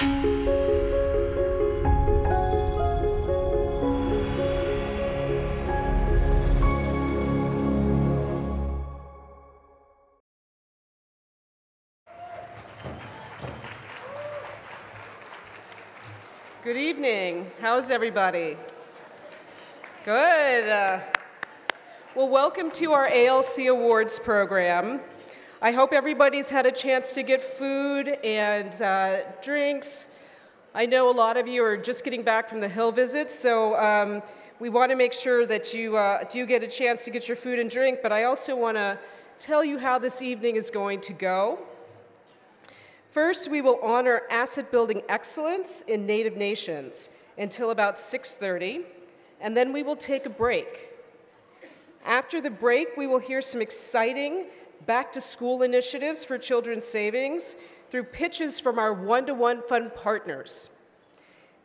Good evening. How's everybody? Good. Well, welcome to our ALC Awards program. I hope everybody's had a chance to get food and drinks. I know a lot of you are just getting back from the Hill visit, so we want to make sure that you do get a chance to get your food and drink, but I also want to tell you how this evening is going to go. First, we will honor asset-building excellence in Native nations until about 6:30, and then we will take a break. After the break, we will hear some exciting back-to-school initiatives for children's savings through pitches from our one-to-one fund partners.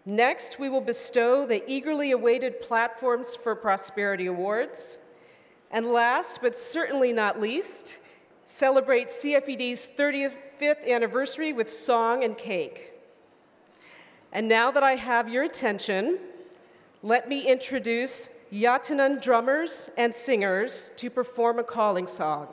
Next, we will bestow the eagerly awaited Platforms for Prosperity Awards. And last, but certainly not least, celebrate CFED's 35th anniversary with song and cake. And now that I have your attention, let me introduce Yatanan drummers and singers to perform a calling song.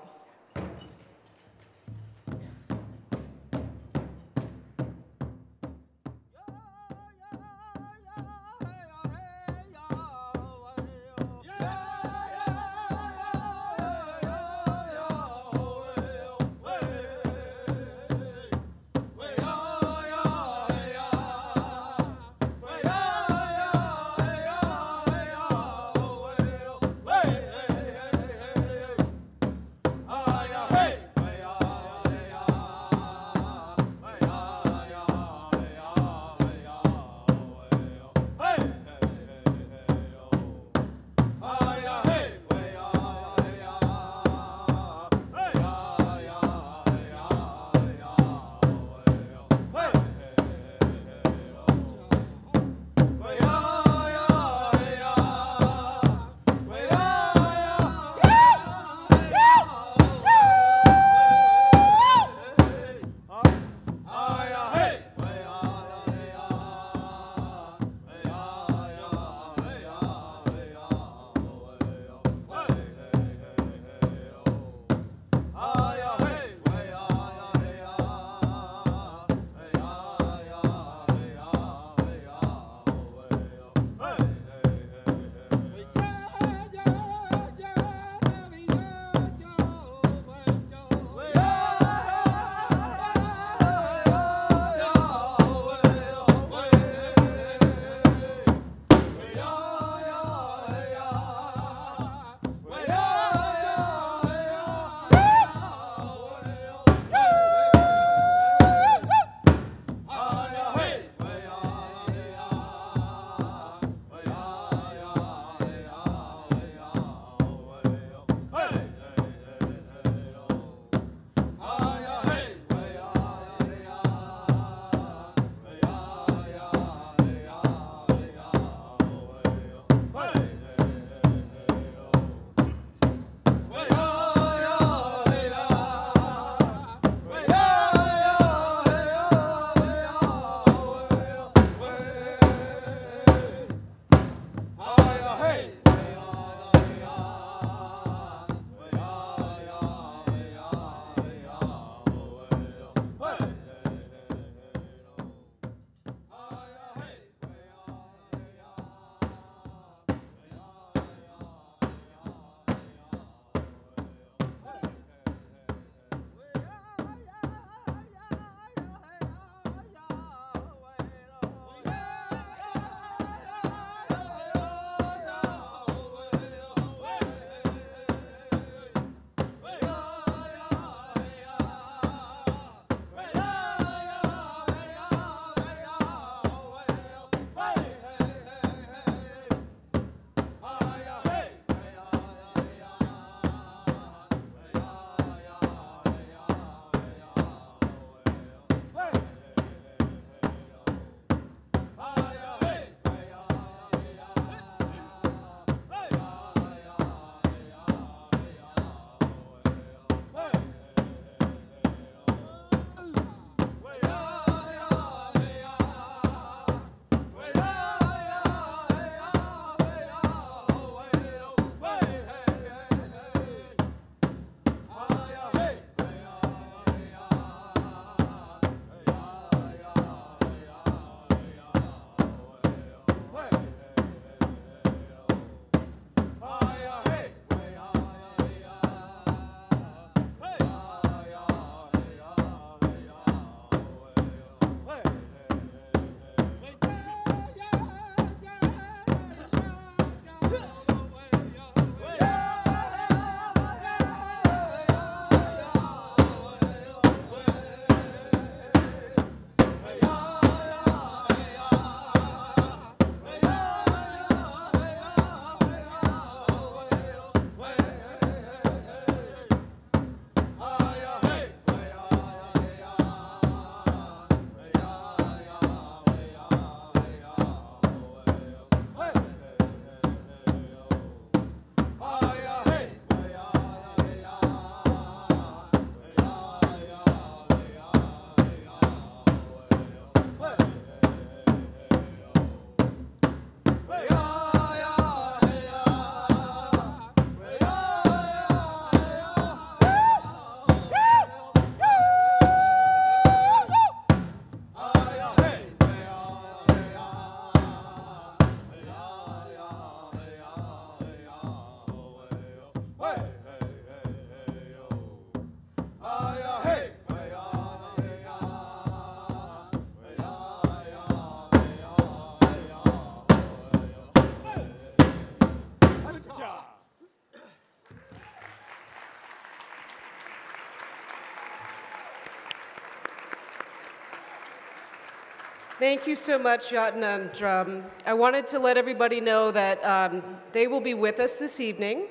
Thank you so much, Yatin on drum. I wanted to let everybody know that they will be with us this evening,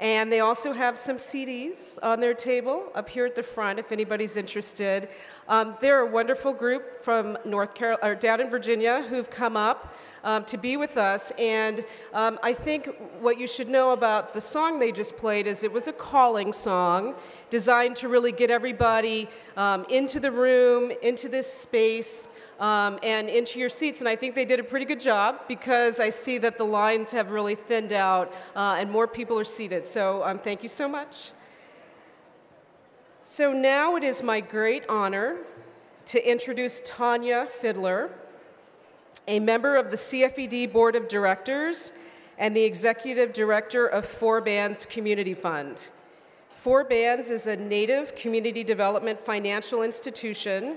and they also have some CDs on their table up here at the front if anybody's interested. They're a wonderful group from down in Virginia who've come up to be with us, and I think what you should know about the song they just played is it was a calling song designed to really get everybody into the room, into this space, and into your seats, and I think they did a pretty good job because I see that the lines have really thinned out and more people are seated, so thank you so much. So now it is my great honor to introduce Tanya Fiedler, a member of the CFED Board of Directors and the Executive Director of Four Bands Community Fund. Four Bands is a Native community development financial institution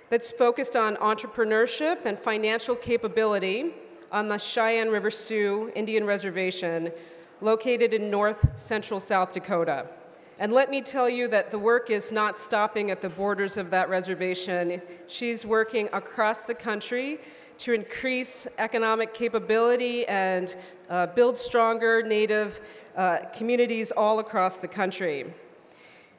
that's focused on entrepreneurship and financial capability on the Cheyenne River Sioux Indian Reservation, located in north central South Dakota. And let me tell you that the work is not stopping at the borders of that reservation. She's working across the country to increase economic capability and build stronger Native communities all across the country.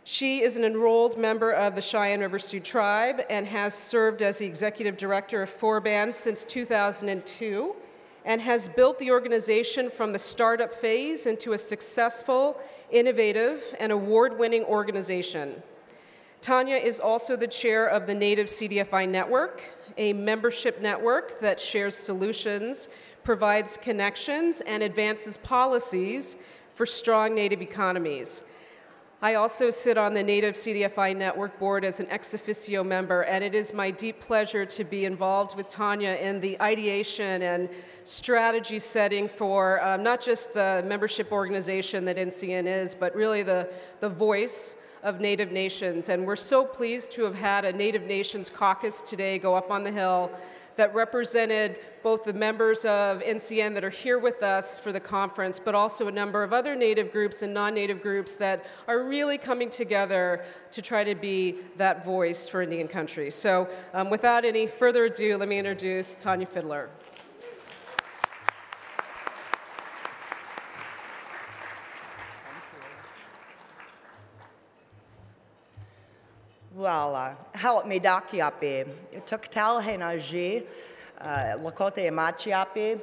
She is an enrolled member of the Cheyenne River Sioux Tribe and has served as the executive director of Four Bands since 2002 and has built the organization from the startup phase into a successful, innovative, and award-winning organization. Tanya is also the chair of the Native CDFI Network, a membership network that shares solutions, provides connections, and advances policies for strong Native economies. I also sit on the Native CDFI Network Board as an ex officio member, and it is my deep pleasure to be involved with Tanya in the ideation and strategy setting for not just the membership organization that NCN is, but really the voice of Native nations. And we're so pleased to have had a Native Nations caucus today go up on the Hill that represented both the members of NCN that are here with us for the conference, but also a number of other Native groups and non-Native groups that are really coming together to try to be that voice for Indian country. So without any further ado, let me introduce Tanya Fiedler. Well, how me dakiapi, tuktal henaji, Lakota machiapi,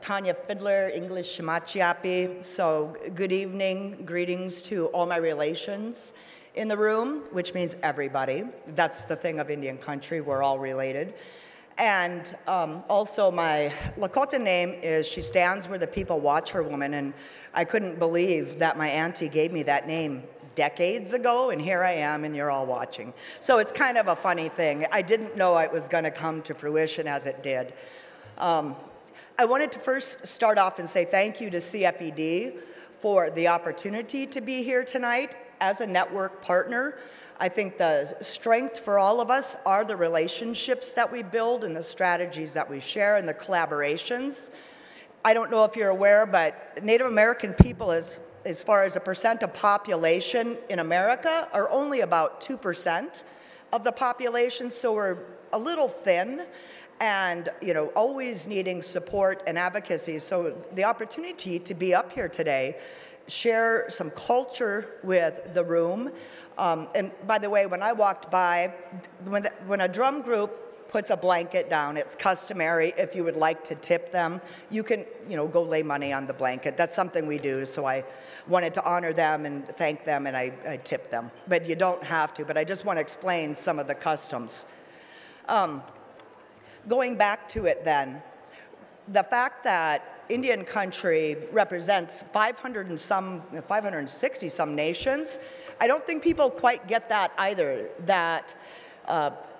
Tanya Fiedler, English machiapi. So good evening, greetings to all my relations in the room, which means everybody. That's the thing of Indian country, we're all related. And also my Lakota name is, she stands where the people watch her woman, and I couldn't believe that my auntie gave me that name decades ago, and here I am, and you're all watching. So it's kind of a funny thing. I didn't know it was going to come to fruition as it did. I wanted to first start off and say thank you to CFED for the opportunity to be here tonight as a network partner. I think the strength for all of us are the relationships that we build and the strategies that we share and the collaborations. I don't know if you're aware, but Native American people, as far as a percent of population in America, are only about 2% of the population, so we're a little thin and always needing support and advocacy. So the opportunity to be up here today, share some culture with the room. And by the way, when I walked by, when a drum group puts a blanket down, it's customary, if you would like to tip them, you can go lay money on the blanket. That's something we do, so I wanted to honor them and thank them, and I tip them. But you don't have to, but I just want to explain some of the customs. Going back to it then, the fact that Indian country represents 560 some nations, I don't think people quite get that either, that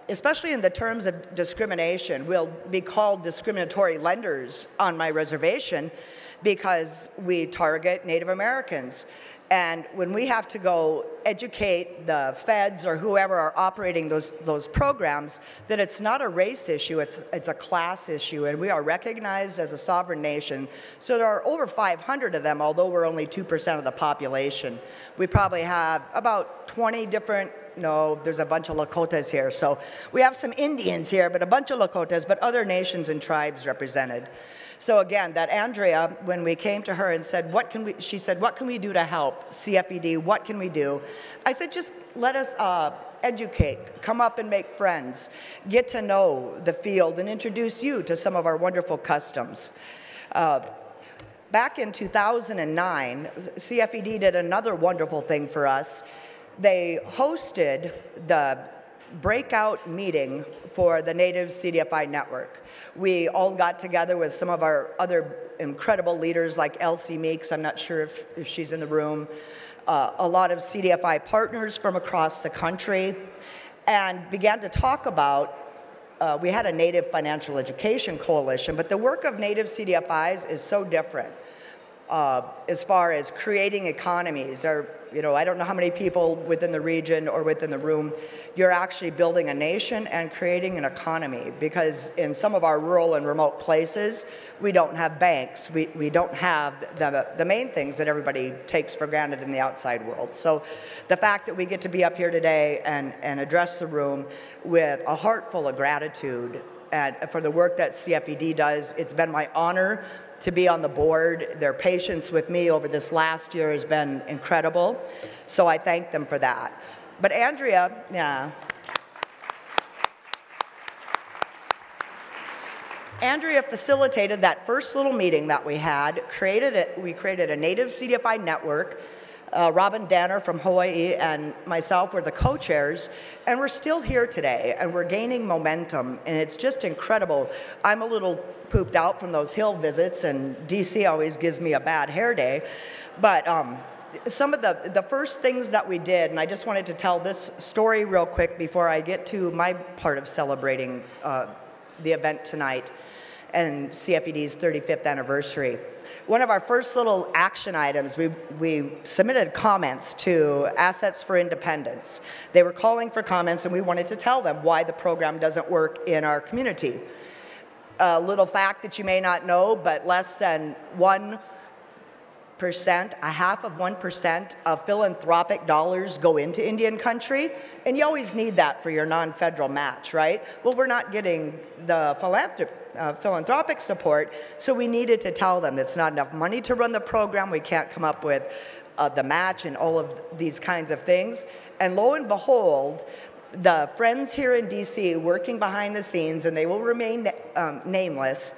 especially in the terms of discrimination, we'll be called discriminatory lenders on my reservation because we target Native Americans. And when we have to go educate the feds or whoever are operating those programs, that it's not a race issue, it's a class issue, and we are recognized as a sovereign nation. So there are over 500 of them, although we're only 2% of the population. We probably have about 20 different, no, there's a bunch of Lakotas here. So we have some Indians here, but a bunch of Lakotas, but other nations and tribes represented. So again, that Andrea, when we came to her and said, she said, what can we do to help CFED? What can we do? I said, just let us educate, come up and make friends, get to know the field and introduce you to some of our wonderful customs. Back in 2009, CFED did another wonderful thing for us. They hosted the breakout meeting for the Native CDFI network. We all got together with some of our other incredible leaders like ALC Meeks, I'm not sure if she's in the room, a lot of CDFI partners from across the country, and began to talk about, we had a Native Financial Education Coalition, but the work of Native CDFIs is so different as far as creating economies. Or, you know, I don't know how many people within the region or within the room, you're actually building a nation and creating an economy, because in some of our rural and remote places, we don't have banks. We don't have the main things that everybody takes for granted in the outside world. So the fact that we get to be up here today and address the room with a heart full of gratitude and for the work that CFED does, it's been my honor to be on the board. Their patience with me over this last year has been incredible, so I thank them for that. But Andrea, yeah. Andrea facilitated that first little meeting that we had, we created a Native CDFI network. Robin Danner from Hawaii and myself were the co-chairs, and we're still here today, and we're gaining momentum, and it's just incredible. I'm a little pooped out from those hill visits, and DC always gives me a bad hair day, but some of the first things that we did, and I just wanted to tell this story real quick before I get to my part of celebrating the event tonight and CFED's 35th anniversary. One of our first little action items, we submitted comments to Assets for Independence. They were calling for comments, and we wanted to tell them why the program doesn't work in our community. A little fact that you may not know, but less than 1%, a half of 1% of philanthropic dollars go into Indian country, and you always need that for your non-federal match, right? Well, we're not getting the philanthropic support, so we needed to tell them it's not enough money to run the program, we can't come up with the match and all of these kinds of things. And lo and behold, the friends here in DC working behind the scenes, and they will remain nameless,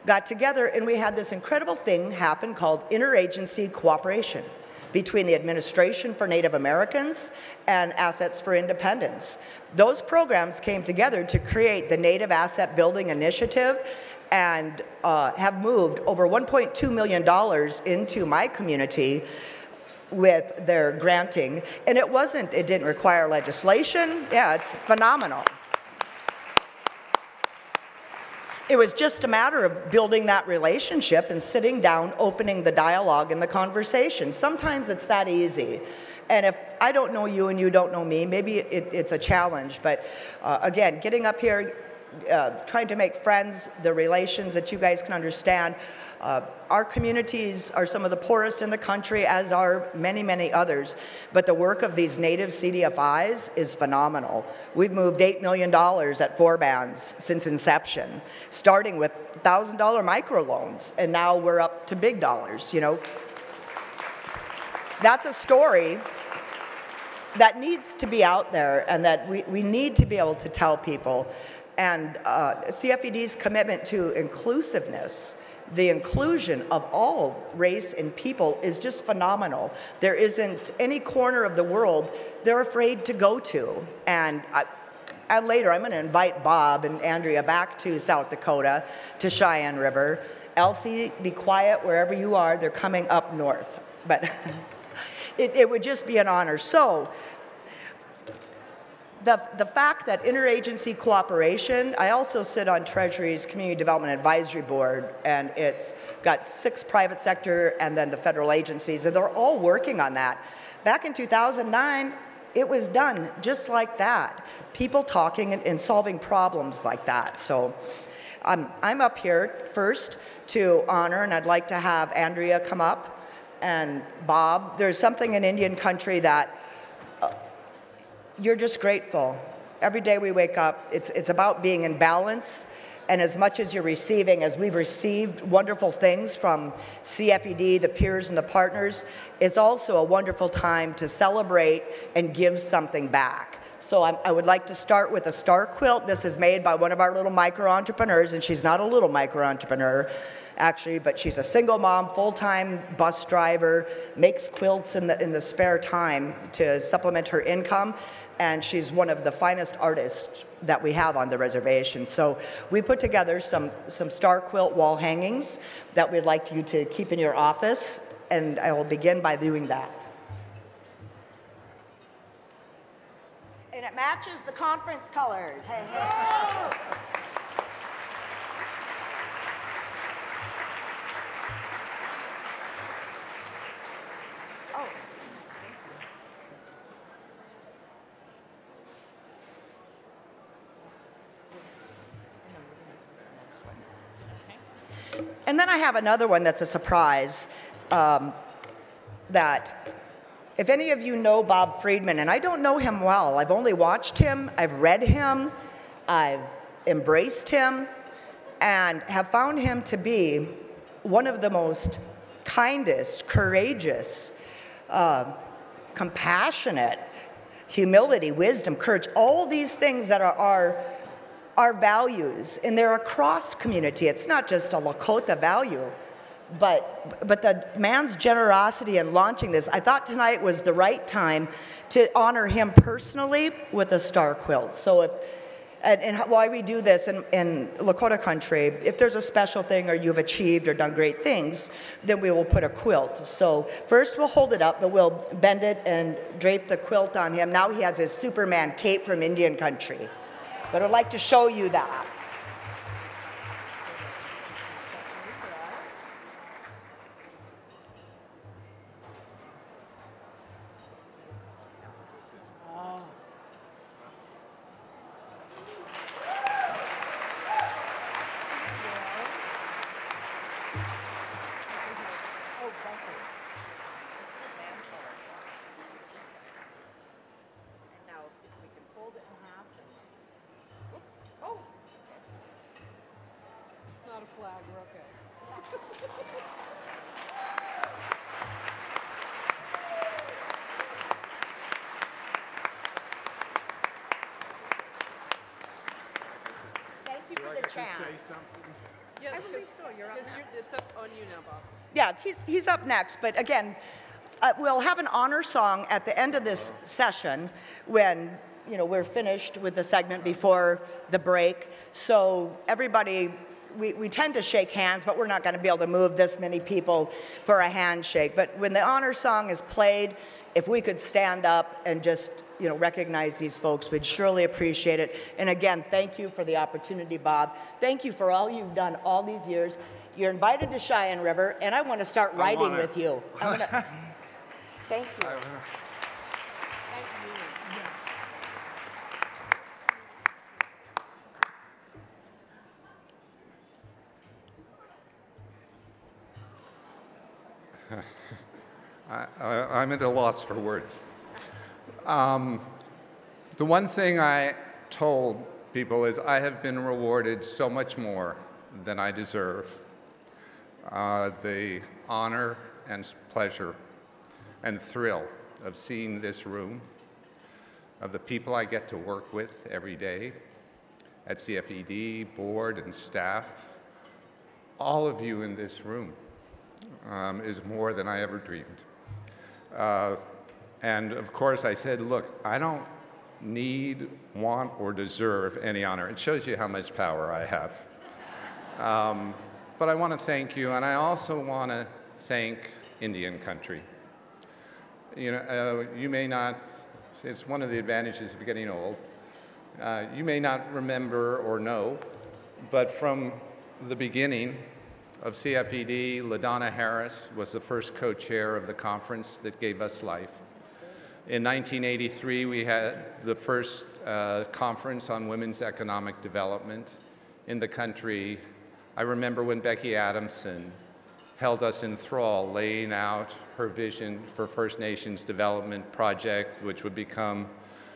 got together, and we had this incredible thing happen called interagency cooperation between the Administration for Native Americans and Assets for Independence. Those programs came together to create the Native Asset Building Initiative and have moved over $1.2 million into my community with their granting. And it didn't require legislation. Yeah, it's phenomenal. It was just a matter of building that relationship and sitting down, opening the dialogue and the conversation. Sometimes it's that easy. And if I don't know you and you don't know me, maybe it's a challenge. But again, getting up here, trying to make friends, the relations that you guys can understand. Our communities are some of the poorest in the country, as are many, many others. But the work of these Native CDFIs is phenomenal. We've moved $8 million at 4 bands since inception, starting with $1,000 microloans, and now we're up to big dollars, you know. That's a story that needs to be out there, and that we need to be able to tell people. And CFED's commitment to inclusiveness, the inclusion of all race and people, is just phenomenal. There isn't any corner of the world they're afraid to go to. And later, I'm going to invite Bob and Andrea back to South Dakota, to Cheyenne River. Elsie, be quiet wherever you are. They're coming up north. But it would just be an honor. So the fact that interagency cooperation, I also sit on Treasury's Community Development Advisory Board, and it's got 6 private sector and then the federal agencies, and they're all working on that. Back in 2009, it was done just like that. People talking and solving problems like that. So I'm up here first to honor, and I'd like to have Andrea come up and Bob. There's something in Indian country that you're just grateful. Every day we wake up, it's about being in balance, and as much as you're receiving, as we've received wonderful things from CFED, the peers and the partners, it's also a wonderful time to celebrate and give something back. So I would like to start with a star quilt. This is made by one of our little micro-entrepreneurs, and she's not a little micro-entrepreneur, actually, but she's a single mom, full-time bus driver, makes quilts in the spare time to supplement her income, and she's one of the finest artists that we have on the reservation. So we put together some star quilt wall hangings that we'd like you to keep in your office, and I will begin by doing that. And it matches the conference colors. Hey, hey. Oh. And then I have another one that's a surprise that if any of you know Bob Friedman, and I don't know him well, I've only watched him, I've read him, I've embraced him, and have found him to be one of the most kindest, courageous, compassionate, humility, wisdom, courage, all these things that are our values, and they're across community. It's not just a Lakota value. But the man's generosity in launching this, I thought tonight was the right time to honor him personally with a star quilt. So and why we do this in Lakota country, if there's a special thing or you've achieved or done great things, then we will put a quilt. So first we'll hold it up, but we'll bend it and drape the quilt on him. Now he has his Superman cape from Indian country. But I'd like to show you that. Yes, I believe so. You're up next. It's up on you now, Bob. Yeah, he's up next. But again, we'll have an honor song at the end of this session when we're finished with the segment before the break. So everybody, we tend to shake hands, but we're not going to be able to move this many people for a handshake. But when the honor song is played, if we could stand up and just recognize these folks, we'd surely appreciate it. And again, thank you for the opportunity, Bob. Thank you for all you've done all these years. You're invited to Cheyenne River, and I want to start riding with you. Thank you. Thank you. I'm at a loss for words. The one thing I told people is I have been rewarded so much more than I deserve. The honor and pleasure and thrill of seeing this room, of the people I get to work with every day at CFED, board and staff, all of you in this room is more than I ever dreamed. And of course I said, look, I don't need, want, or deserve any honor. It shows you how much power I have. But I want to thank you, and I also want to thank Indian country. You may not, it's one of the advantages of getting old. You may not remember or know, but from the beginning of CFED, LaDonna Harris was the first co-chair of the conference that gave us life. In 1983, we had the first conference on women's economic development in the country. I remember when Becky Adamson held us in thrall, laying out her vision for First Nations Development Project, which would become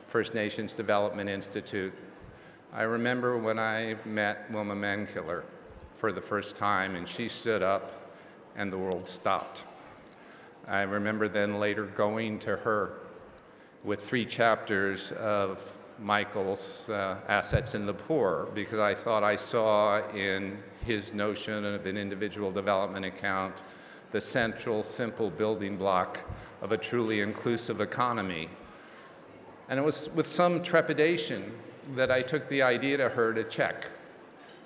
First Nations Development Institute. I remember when I met Wilma Mankiller for the first time, and she stood up, and the world stopped. I remember then later going to her with 3 chapters of Michael's Assets in the Poor, because I thought I saw in his notion of an individual development account the central, simple building block of a truly inclusive economy. And it was with some trepidation that I took the idea to her to check,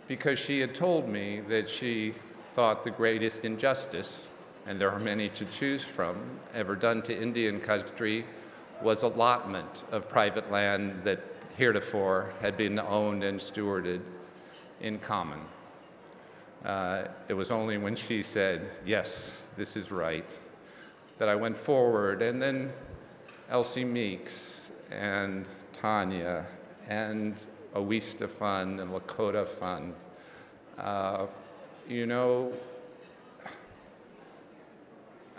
because she had told me that she thought the greatest injustice, and there are many to choose from, ever done to Indian country was allotment of private land that heretofore had been owned and stewarded in common. It was only when she said, yes, this is right, that I went forward. And then Elsie Meeks and Tanya and Awista Fund and Lakota Fund. You know,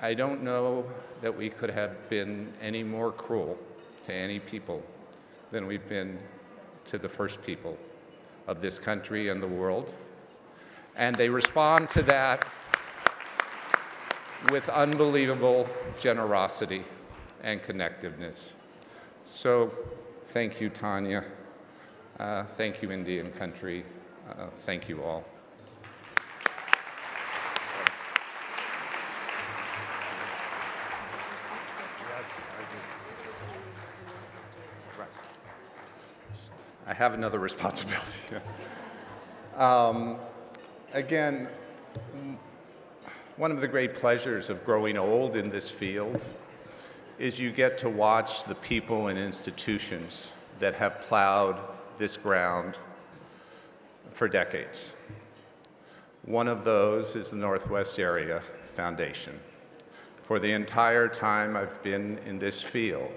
I don't know that we could have been any more cruel to any people than we've been to the first people of this country and the world. And they respond to that with unbelievable generosity and connectiveness. So thank you, Tanya. Thank you, Indian country. Thank you all. I have another responsibility. Again, one of the great pleasures of growing old in this field is you get to watch the people and institutions that have plowed this ground for decades. One of those is the Northwest Area Foundation. For the entire time I've been in this field,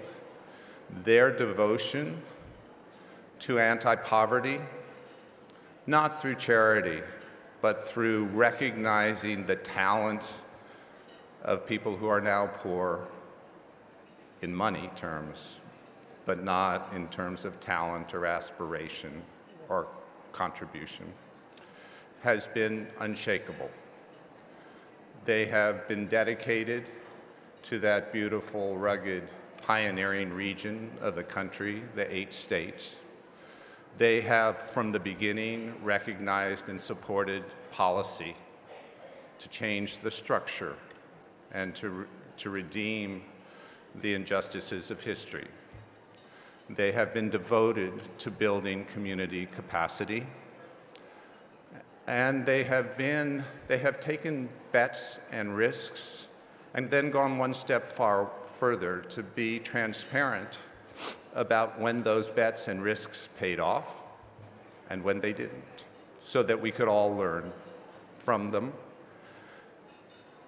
their devotion to anti-poverty, not through charity, but through recognizing the talents of people who are now poor in money terms, but not in terms of talent or aspiration or contribution, has been unshakable. They have been dedicated to that beautiful, rugged, pioneering region of the country, the 8 states. They have, from the beginning, recognized and supported policy to change the structure and to redeem the injustices of history. They have been devoted to building community capacity. And they have taken bets and risks and then gone one step further to be transparent about when those bets and risks paid off and when they didn't, so that we could all learn from them.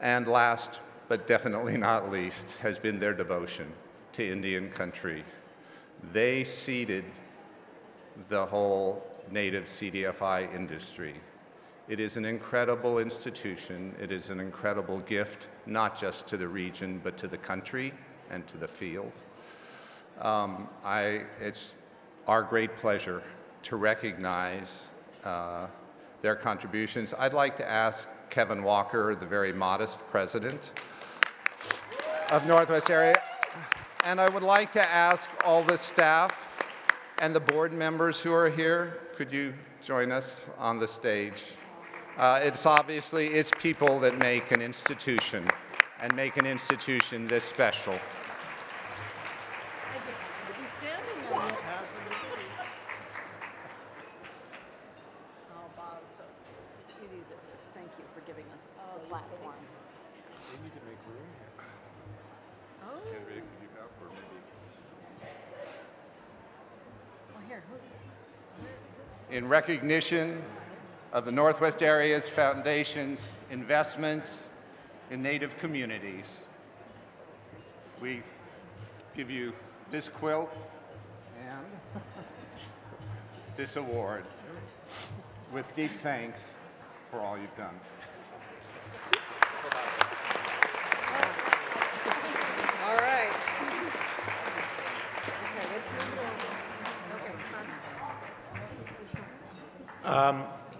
And last, but definitely not least, has been their devotion to Indian country. They seeded the whole native CDFI industry. It is an incredible institution. It is an incredible gift, not just to the region, but to the country and to the field. It's our great pleasure to recognize their contributions. I'd like to ask Kevin Walker, the very modest president of Northwest Area, and I would like to ask all the staff and the board members who are here, could you join us on the stage? It's people that make an institution and make an institution this special. in recognition of the Northwest Area's Foundation's investments in Native communities, we give you this quilt and this award with deep thanks for all you've done. All right.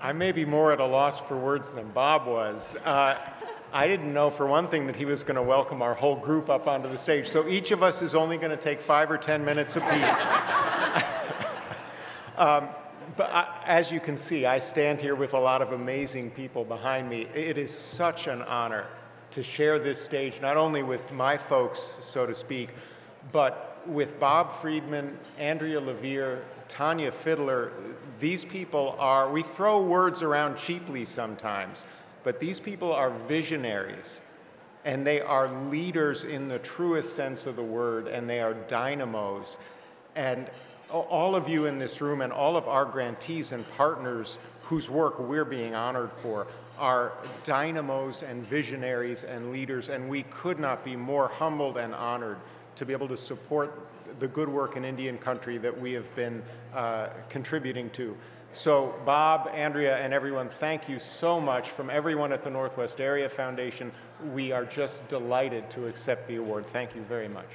I may be more at a loss for words than Bob was. I didn't know, for one thing, that he was going to welcome our whole group up onto the stage. So each of us is only going to take 5 or 10 minutes apiece. As you can see, I stand here with a lot of amazing people behind me. It is such an honor to share this stage, not only with my folks, so to speak, but with Bob Friedman, Andrea Levere, Tanya Fiddler. These people are, we throw words around cheaply sometimes, but these people are visionaries, and they are leaders in the truest sense of the word, and they are dynamos. And all of you in this room and all of our grantees and partners whose work we're being honored for are dynamos and visionaries and leaders, and we could not be more humbled and honored to be able to support the good work in Indian country that we have been contributing to. So Bob, Andrea, and everyone, thank you so much. From everyone at the Northwest Area Foundation, we are just delighted to accept the award. Thank you very much.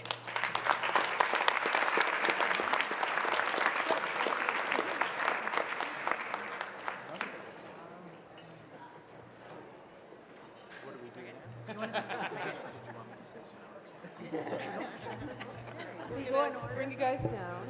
Bring you guys down.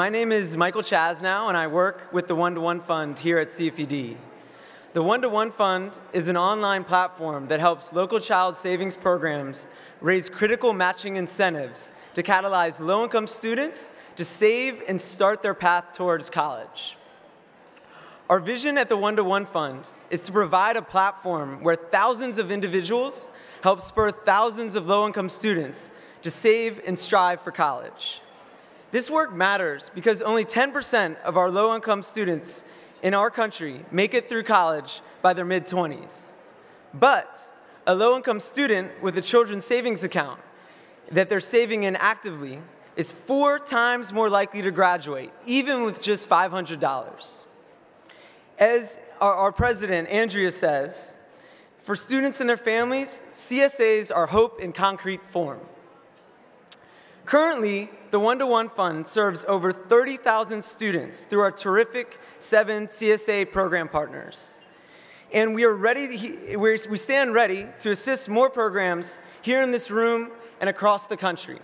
My name is Michael Chasnow, and I work with the One-to-One Fund here at CFED. The One-to-One Fund is an online platform that helps local child savings programs raise critical matching incentives to catalyze low-income students to save and start their path towards college. Our vision at the One-to-One Fund is to provide a platform where thousands of individuals help spur thousands of low-income students to save and strive for college. This work matters because only 10% of our low-income students in our country make it through college by their mid-20s. But a low-income student with a children's savings account that they're saving in actively is 4 times more likely to graduate, even with just $500. As our president, Andrea, says, for students and their families, CSAs are hope in concrete form. Currently, the One-to-One Fund serves over 30,000 students through our terrific 7 CSA program partners. And we stand ready to assist more programs here in this room and across the country.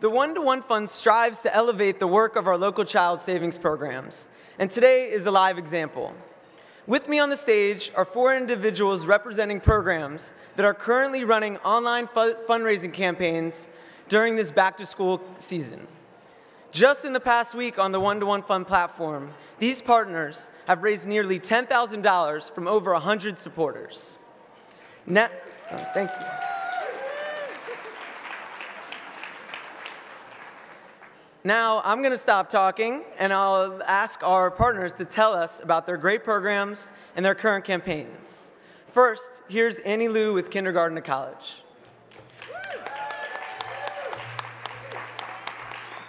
The One-to-One Fund strives to elevate the work of our local child savings programs, and today is a live example. With me on the stage are 4 individuals representing programs that are currently running online fundraising campaigns during this back-to-school season. Just in the past week on the One-to-One Fund platform, these partners have raised nearly $10,000 from over 100 supporters. Thank you. Now, I'm going to stop talking, and I'll ask our partners to tell us about their great programs and their current campaigns. First, here's Annie Lou with Kindergarten to College.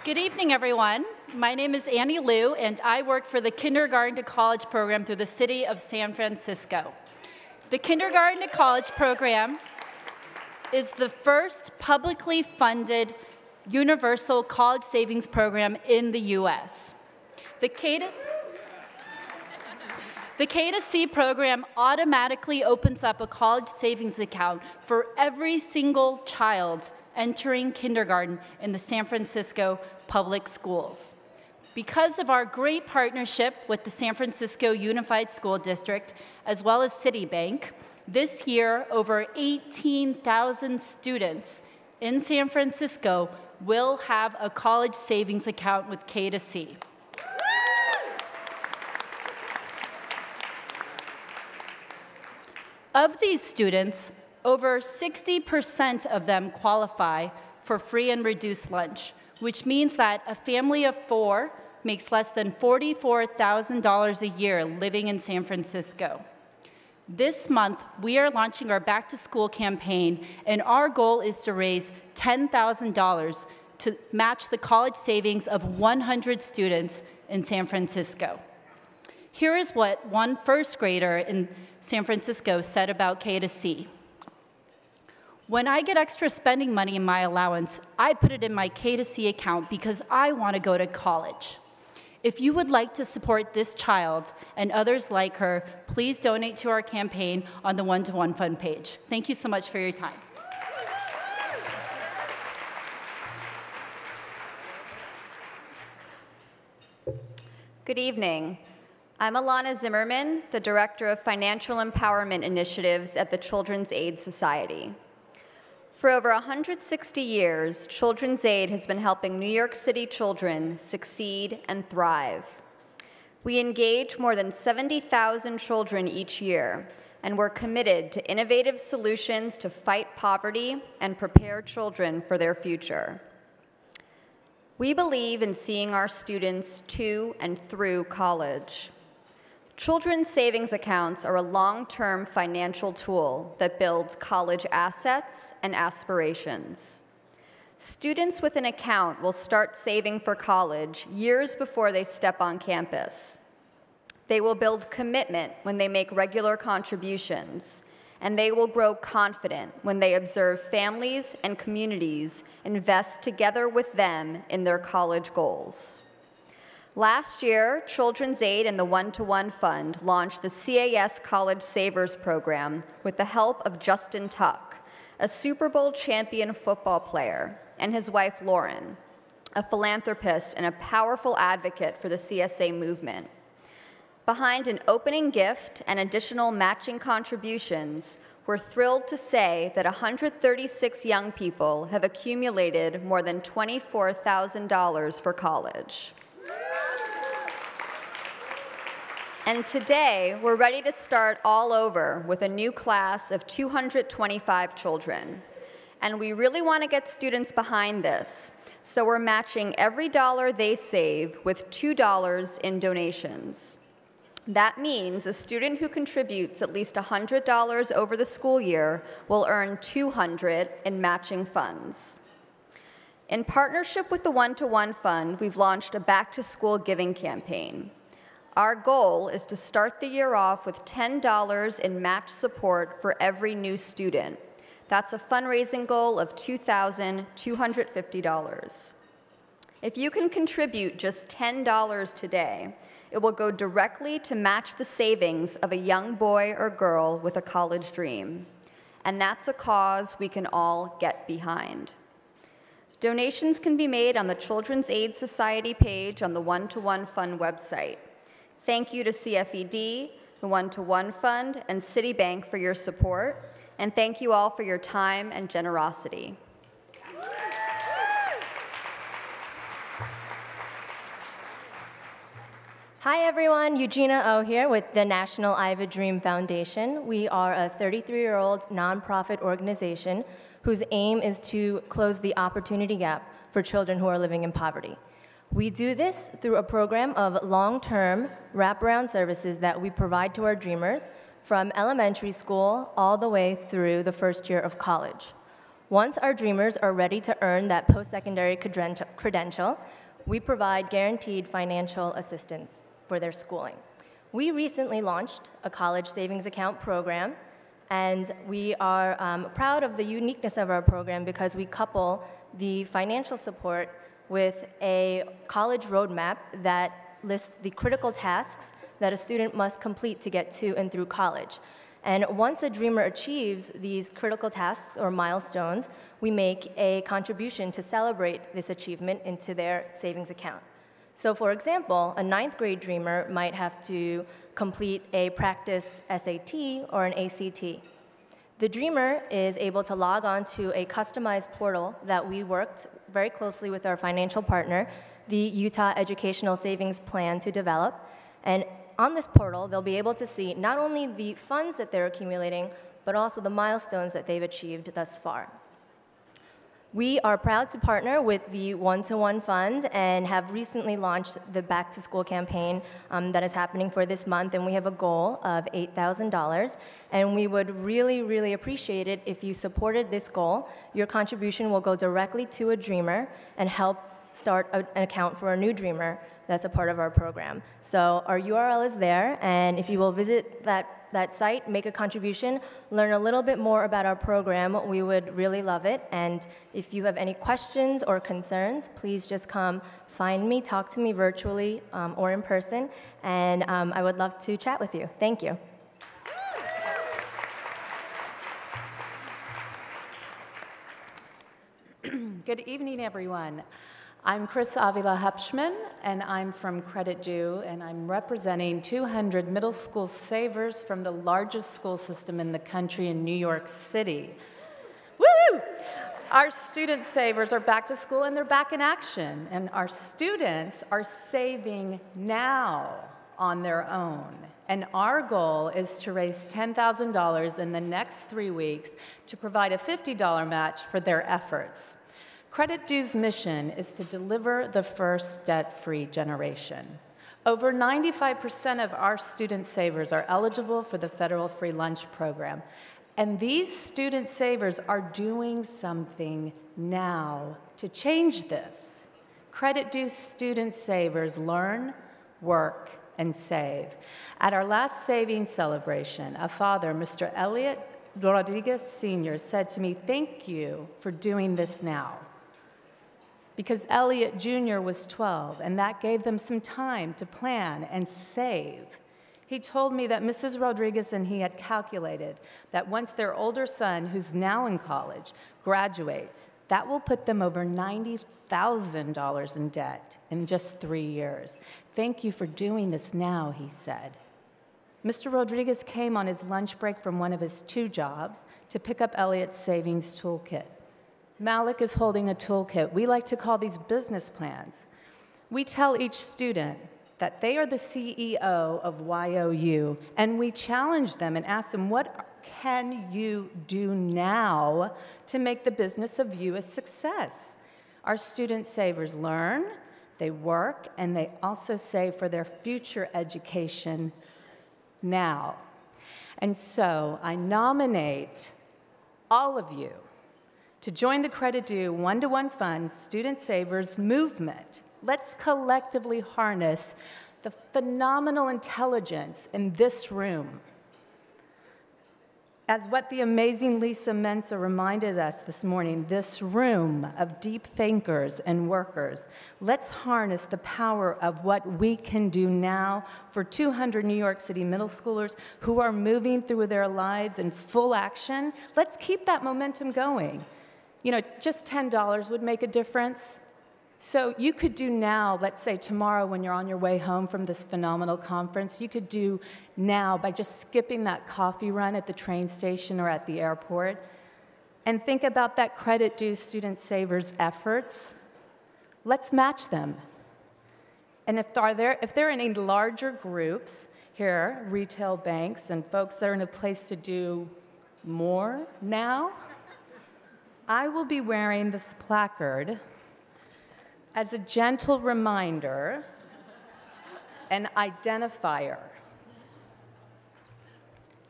Good evening, everyone. My name is Annie Lou, and I work for the Kindergarten to College program through the city of San Francisco. The Kindergarten to College program is the first publicly funded universal college savings program in the U.S. The K2C program automatically opens up a college savings account for every single child entering kindergarten in the San Francisco public schools. Because of our great partnership with the San Francisco Unified School District, as well as Citibank, this year over 18,000 students in San Francisco will have a college savings account with K2C. Of these students, over 60% of them qualify for free and reduced lunch, which means that a family of 4 makes less than $44,000 a year living in San Francisco. This month, we are launching our Back to School campaign, and our goal is to raise $10,000 to match the college savings of 100 students in San Francisco. Here is what one first grader in San Francisco said about K2C. When I get extra spending money in my allowance, I put it in my K2C account because I want to go to college. If you would like to support this child and others like her, please donate to our campaign on the One-to-One Fund page. Thank you so much for your time. Good evening. I'm Alana Zimmerman, the Director of Financial Empowerment Initiatives at the Children's Aid Society. For over 160 years, Children's Aid has been helping New York City children succeed and thrive. We engage more than 70,000 children each year, and we're committed to innovative solutions to fight poverty and prepare children for their future. We believe in seeing our students to and through college. Children's savings accounts are a long-term financial tool that builds college assets and aspirations. Students with an account will start saving for college years before they step on campus. They will build commitment when they make regular contributions, and they will grow confident when they observe families and communities invest together with them in their college goals. Last year, Children's Aid and the One-to-One Fund launched the CAS College Savers Program with the help of Justin Tuck, a Super Bowl champion football player, and his wife, Lauren. a philanthropist and a powerful advocate for the CSA movement. Behind an opening gift and additional matching contributions, we're thrilled to say that 136 young people have accumulated more than $24,000 for college. And today, we're ready to start all over with a new class of 225 children. And we really want to get students behind this, so we're matching every dollar they save with $2 in donations. That means a student who contributes at least $100 over the school year will earn $200 in matching funds. In partnership with the One-to-One Fund, we've launched a back-to-school giving campaign. Our goal is to start the year off with $10 in match support for every new student. That's a fundraising goal of $2,250. If you can contribute just $10 today, it will go directly to match the savings of a young boy or girl with a college dream. And that's a cause we can all get behind. Donations can be made on the Children's Aid Society page on the One-to-One Fund website. Thank you to CFED, the One-to-One Fund, and Citibank for your support, and thank you all for your time and generosity. Hi everyone, Eugenia O here with the National I Have a Dream Foundation. We are a 33-year-old nonprofit organization whose aim is to close the opportunity gap for children who are living in poverty. We do this through a program of long-term wraparound services that we provide to our dreamers from elementary school all the way through the first year of college. Once our dreamers are ready to earn that post-secondary credential, we provide guaranteed financial assistance for their schooling. We recently launched a college savings account program, and we are proud of the uniqueness of our program because we couple the financial support with a college roadmap that lists the critical tasks that a student must complete to get to and through college. And once a dreamer achieves these critical tasks or milestones, we make a contribution to celebrate this achievement into their savings account. So for example, a 9th grade dreamer might have to complete a practice SAT or an ACT. The dreamer is able to log on to a customized portal that we worked very closely with our financial partner, the Utah Educational Savings Plan, to develop. And on this portal, they'll be able to see not only the funds that they're accumulating, but also the milestones that they've achieved thus far. We are proud to partner with the One-to-One Fund and have recently launched the Back to School campaign that is happening for this month, and we have a goal of $8,000. And we would really, really appreciate it if you supported this goal. Your contribution will go directly to a dreamer and help start an account for a new dreamer that's a part of our program. So our URL is there, and if you will visit that site, make a contribution, learn a little bit more about our program, we would really love it. And if you have any questions or concerns, please just come find me, talk to me virtually or in person, and I would love to chat with you. Thank you. Good evening, everyone. I'm Chris Avila Hepschman, and I'm from Credit Due, and I'm representing 200 middle school savers from the largest school system in the country in New York City. Woo! Our student savers are back to school, and they're back in action, and our students are saving now on their own. And our goal is to raise $10,000 in the next 3 weeks to provide a $50 match for their efforts. Credit Due's mission is to deliver the first debt-free generation. Over 95% of our student savers are eligible for the federal free lunch program. And these student savers are doing something now to change this. Credit Due student savers learn, work, and save. At our last savings celebration, a father, Mr. Elliot Rodriguez Sr., said to me, "Thank you for doing this now." Because Elliot Jr. was 12, and that gave them some time to plan and save. He told me that Mrs. Rodriguez and he had calculated that once their older son, who's now in college, graduates, That will put them over $90,000 in debt in just 3 years. Thank you for doing this now, he said. Mr. Rodriguez came on his lunch break from one of his 2 jobs to pick up Elliot's savings toolkit. Malik is holding a toolkit. We like to call these business plans. We tell each student that they are the CEO of YOU, and we challenge them and ask them, what can you do now to make the business of you a success? Our student savers learn, they work, and they also save for their future education now. And so I nominate all of you to join the Credit Due One-to-One Fund Student Savers movement. Let's collectively harness the phenomenal intelligence in this room. As what the amazing Lisa Mensa reminded us this morning, this room of deep thinkers and workers, let's harness the power of what we can do now for 200 New York City middle schoolers who are moving through their lives in full action. Let's keep that momentum going. You know, just $10 would make a difference. So you could do now, let's say tomorrow when you're on your way home from this phenomenal conference, you could do now by just skipping that coffee run at the train station or at the airport, and think about that Credit Due Student Savers efforts. Let's match them. And if they're in any larger groups here, retail banks and folks that are in a place to do more now, I will be wearing this placard as a gentle reminder, an identifier.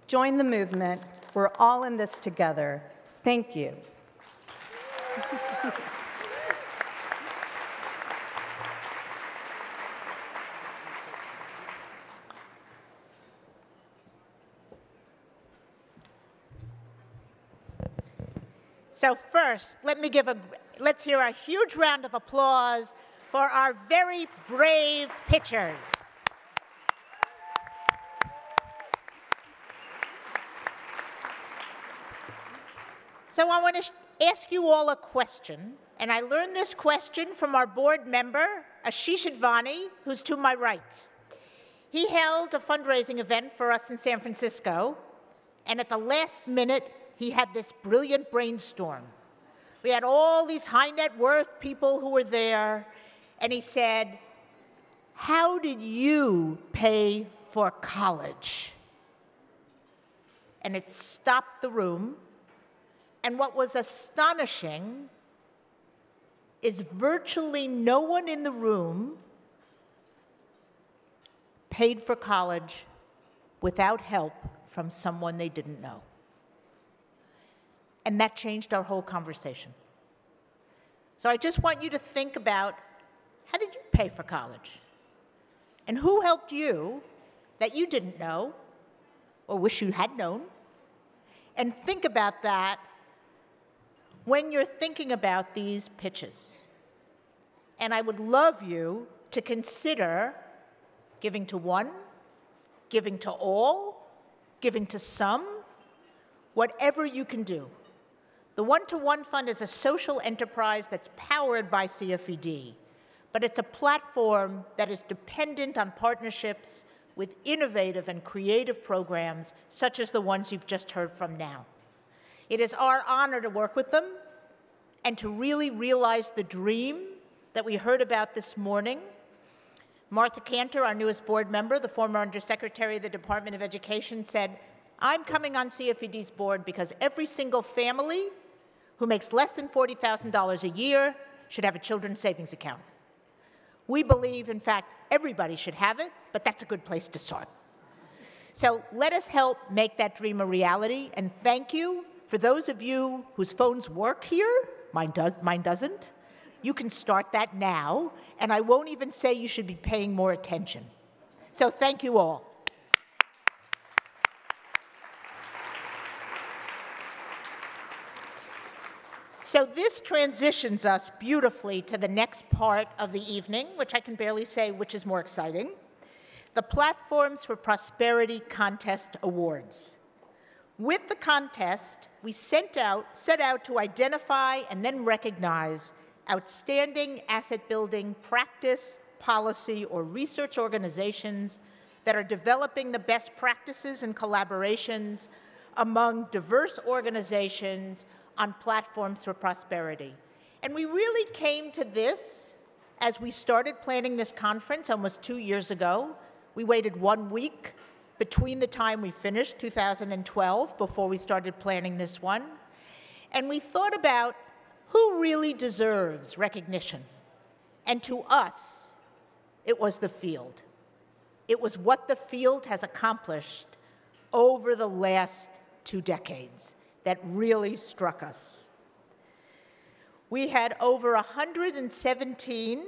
Join the movement. We're all in this together. Thank you. So first, let's hear a huge round of applause for our very brave pitchers. So I want to ask you all a question, and I learned this question from our board member, Ashish Advani, who's to my right. He held a fundraising event for us in San Francisco, and at the last minute, he had this brilliant brainstorm. We had all these high net worth people who were there, and he said, how did you pay for college? And it stopped the room, and what was astonishing is virtually no one in the room paid for college without help from someone they didn't know. And that changed our whole conversation. So I just want you to think about, how did you pay for college? And who helped you that you didn't know or wish you had known? And think about that when you're thinking about these pitches. And I would love you to consider giving to one, giving to all, giving to some, whatever you can do. The One-to-One Fund is a social enterprise that's powered by CFED, but it's a platform that is dependent on partnerships with innovative and creative programs such as the ones you've just heard from now. It is our honor to work with them and to really realize the dream that we heard about this morning. Martha Cantor, our newest board member, the former Undersecretary of the Department of Education, said, I'm coming on CFED's board because every single family who makes less than $40,000 a year should have a children's savings account. We believe, in fact, everybody should have it, but that's a good place to start. So let us help make that dream a reality, and thank you. For those of you whose phones work here, mine doesn't, you can start that now, and I won't even say you should be paying more attention. So thank you all. So this transitions us beautifully to the next part of the evening, which I can barely say which is more exciting, the Platforms for Prosperity Contest Awards. With the contest, we set out to identify and then recognize outstanding asset building practice, policy, or research organizations that are developing the best practices and collaborations among diverse organizations on platforms for prosperity. And we really came to this as we started planning this conference almost 2 years ago. We waited 1 week between the time we finished 2012 before we started planning this one. And we thought about who really deserves recognition. And to us, it was the field. It was what the field has accomplished over the last 2 decades that really struck us. We had over 117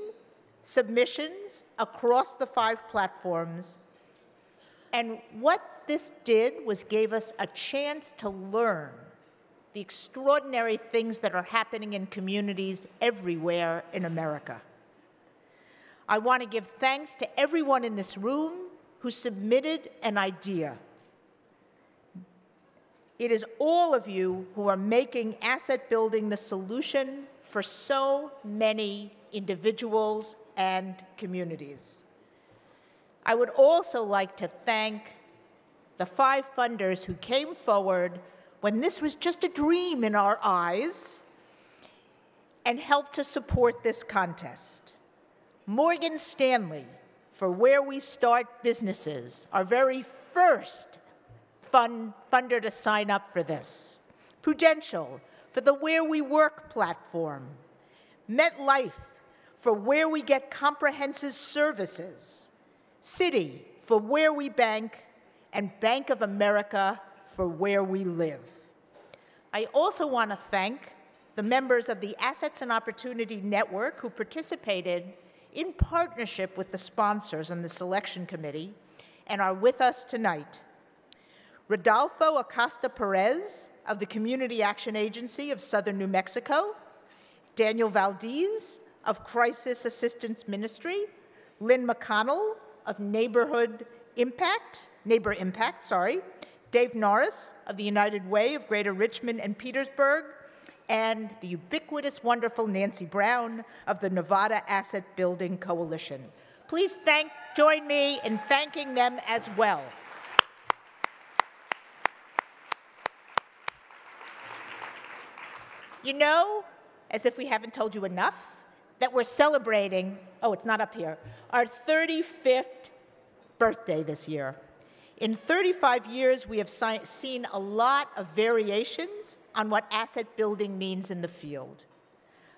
submissions across the 5 platforms, and what this did was gave us a chance to learn the extraordinary things that are happening in communities everywhere in America. I want to give thanks to everyone in this room who submitted an idea. It is all of you who are making asset building the solution for so many individuals and communities. I would also like to thank the 5 funders who came forward when this was just a dream in our eyes and helped to support this contest. Morgan Stanley, for Where We Start Businesses, our very first funder to sign up for this. Prudential, for the Where We Work platform. MetLife, for Where We Get Comprehensive Services. Citi, for Where We Bank, and Bank of America, for Where We Live. I also want to thank the members of the Assets and Opportunity Network who participated in partnership with the sponsors and the selection committee and are with us tonight. Rodolfo Acosta Perez of the Community Action Agency of Southern New Mexico, Daniel Valdez of Crisis Assistance Ministry, Lynn McConnell of Neighbor Impact, Dave Norris of the United Way of Greater Richmond and Petersburg, and the ubiquitous, wonderful Nancy Brown of the Nevada Asset Building Coalition. Please join me in thanking them as well. You know, as if we haven't told you enough, that we're celebrating, oh, it's not up here, our 35th birthday this year. In 35 years, we have seen a lot of variations on what asset building means in the field.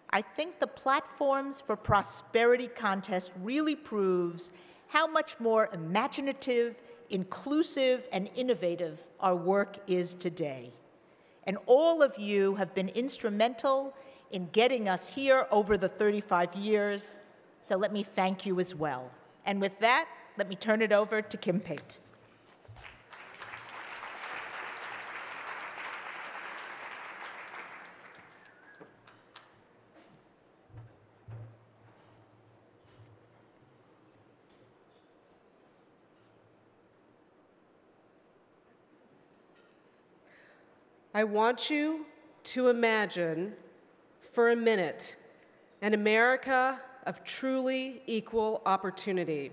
I think the Platforms for Prosperity contest really proves how much more imaginative, inclusive, and innovative our work is today. And all of you have been instrumental in getting us here over the 35 years, so let me thank you as well. And with that, let me turn it over to Kim Pate. I want you to imagine for a minute an America of truly equal opportunity,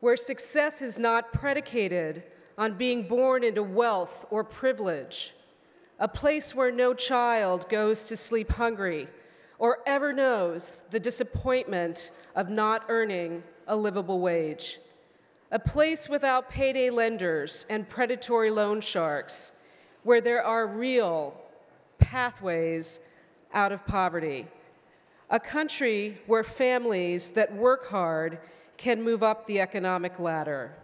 where success is not predicated on being born into wealth or privilege, a place where no child goes to sleep hungry or ever knows the disappointment of not earning a livable wage, a place without payday lenders and predatory loan sharks, where there are real pathways out of poverty, a country where families that work hard can move up the economic ladder.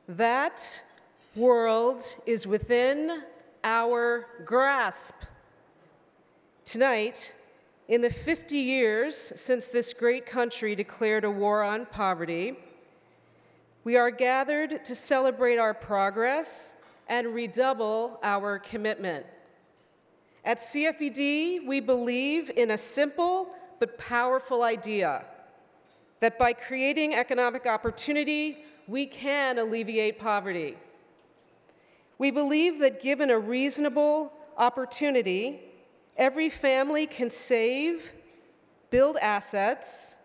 That world is within our grasp. Tonight, in the 50 years since this great country declared a war on poverty, we are gathered to celebrate our progress and redouble our commitment. At CFED, we believe in a simple but powerful idea that by creating economic opportunity, we can alleviate poverty. We believe that given a reasonable opportunity, every family can save, build assets,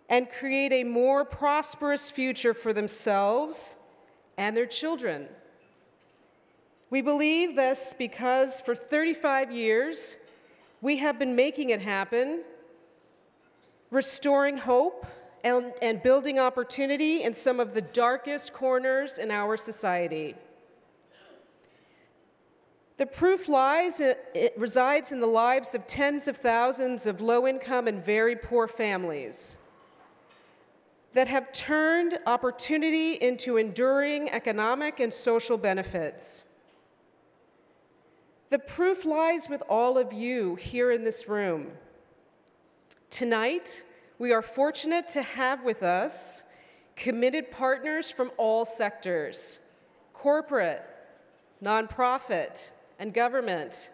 and create a more prosperous future for themselves and their children. We believe this because for 35 years, we have been making it happen, restoring hope and building opportunity in some of the darkest corners in our society. The proof resides in the lives of tens of thousands of low-income and very poor families that have turned opportunity into enduring economic and social benefits. The proof lies with all of you here in this room. Tonight, we are fortunate to have with us committed partners from all sectors: corporate, nonprofit, and government.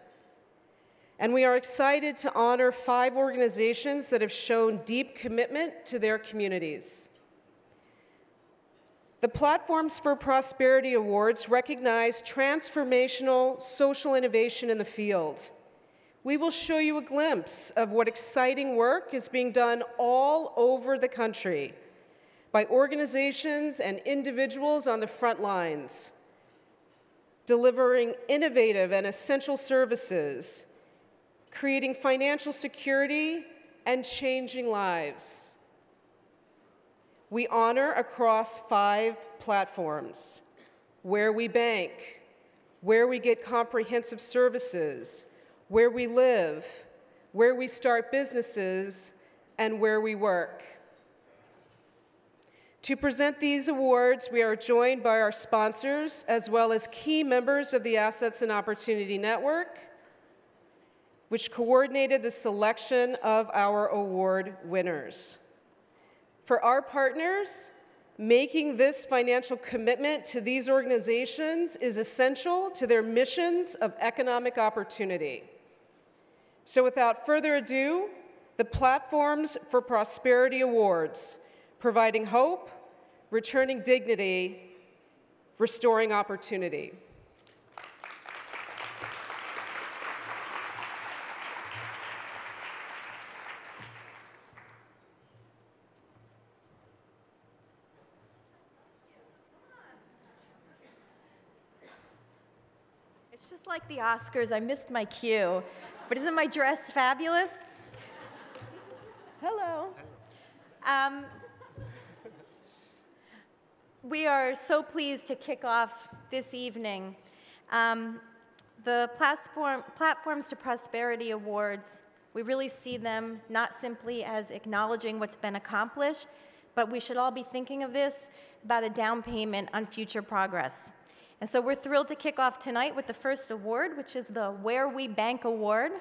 And we are excited to honor 5 organizations that have shown deep commitment to their communities. The Platforms for Prosperity Awards recognize transformational social innovation in the field. We will show you a glimpse of what exciting work is being done all over the country by organizations and individuals on the front lines, delivering innovative and essential services, creating financial security, and changing lives. We honor across 5 platforms: where we bank, where we get comprehensive services, where we live, where we start businesses, and where we work. To present these awards, we are joined by our sponsors, as well as key members of the Assets and Opportunity Network, which coordinated the selection of our award winners. For our partners, making this financial commitment to these organizations is essential to their missions of economic opportunity. So without further ado, the Platforms for Prosperity Awards, providing hope, returning dignity, restoring opportunity. It's just like the Oscars. I missed my cue. But isn't my dress fabulous? Hello. We are so pleased to kick off this evening. The Platforms to Prosperity Awards, we really see them not simply as acknowledging what's been accomplished, but we should all be thinking of this about a down payment on future progress. And so we're thrilled to kick off tonight with the first award, which is the Where We Bank Award.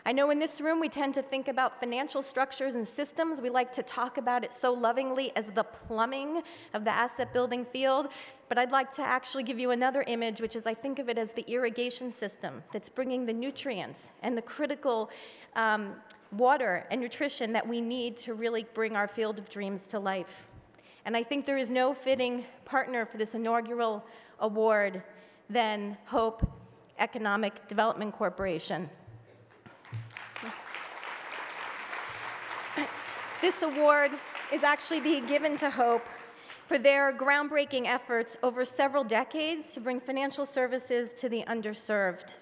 I know in this room we tend to think about financial structures and systems. We like to talk about it so lovingly as the plumbing of the asset building field. But I'd like to actually give you another image, which is I think of it as the irrigation system that's bringing the nutrients and the critical water and nutrition that we need to really bring our field of dreams to life. And I think there is no fitting partner for this inaugural award than Hope Economic Development Corporation. This award is actually being given to Hope for their groundbreaking efforts over several decades to bring financial services to the underserved.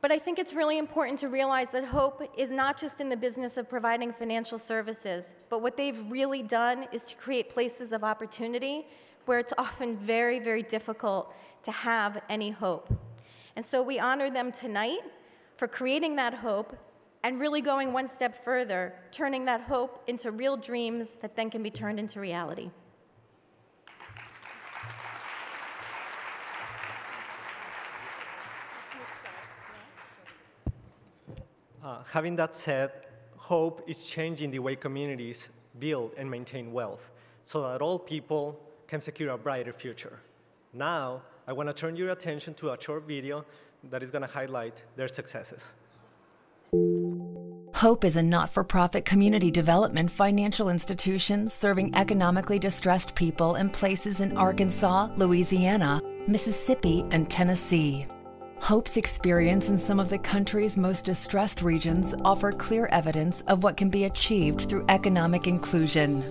But I think it's really important to realize that Hope is not just in the business of providing financial services, but what they've really done is to create places of opportunity where it's often very, very difficult to have any hope. And so we honor them tonight for creating that hope and really going one step further, turning that hope into real dreams that then can be turned into reality. Having that said, hope is changing the way communities build and maintain wealth so that all people can secure a brighter future. Now, I want to turn your attention to a short video that is going to highlight their successes. Hope is a not-for-profit community development financial institution serving economically distressed people in places in Arkansas, Louisiana, Mississippi, and Tennessee. Hope's experience in some of the country's most distressed regions offer clear evidence of what can be achieved through economic inclusion.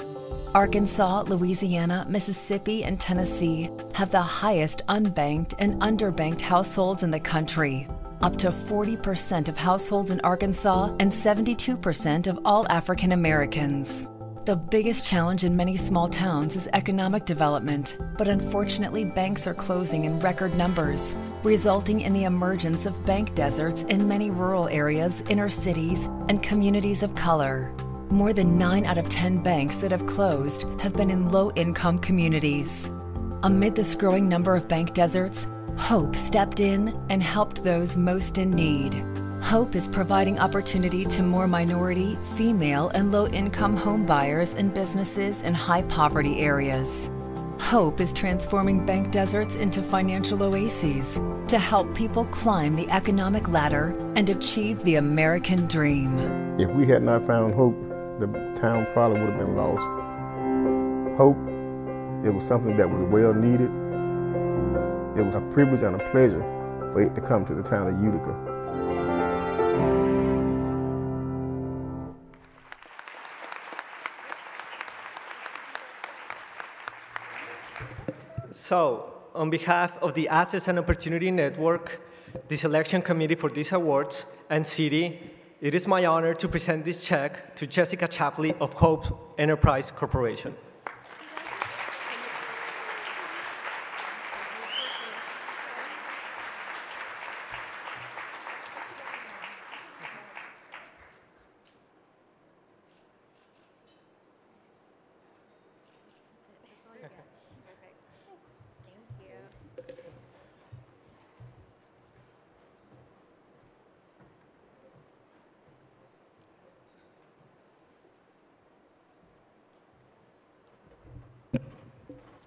Arkansas, Louisiana, Mississippi, and Tennessee have the highest unbanked and underbanked households in the country. Up to 40% of households in Arkansas and 72% of all African Americans. The biggest challenge in many small towns is economic development, but unfortunately banks are closing in record numbers, resulting in the emergence of bank deserts in many rural areas, inner cities, and communities of color. More than 9 out of 10 banks that have closed have been in low-income communities. Amid this growing number of bank deserts, Hope stepped in and helped those most in need. Hope is providing opportunity to more minority, female, and low-income home buyers and businesses in high-poverty areas. Hope is transforming bank deserts into financial oases to help people climb the economic ladder and achieve the American dream. If we had not found Hope, the town probably would have been lost. Hope, it was something that was well needed. It was a privilege and a pleasure for it to come to the town of Utica. So, on behalf of the Access and Opportunity Network, the selection committee for these awards, and City, it is my honor to present this check to Jessica Chapley of Hope Enterprise Corporation.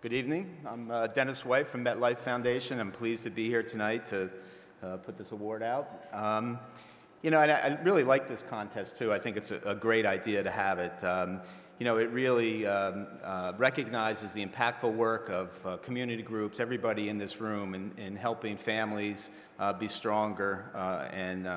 Good evening. I'm Dennis White from MetLife Foundation. I'm pleased to be here tonight to put this award out. You know, and I really like this contest too. I think it's a great idea to have it. You know, it really recognizes the impactful work of community groups, everybody in this room, in helping families be stronger and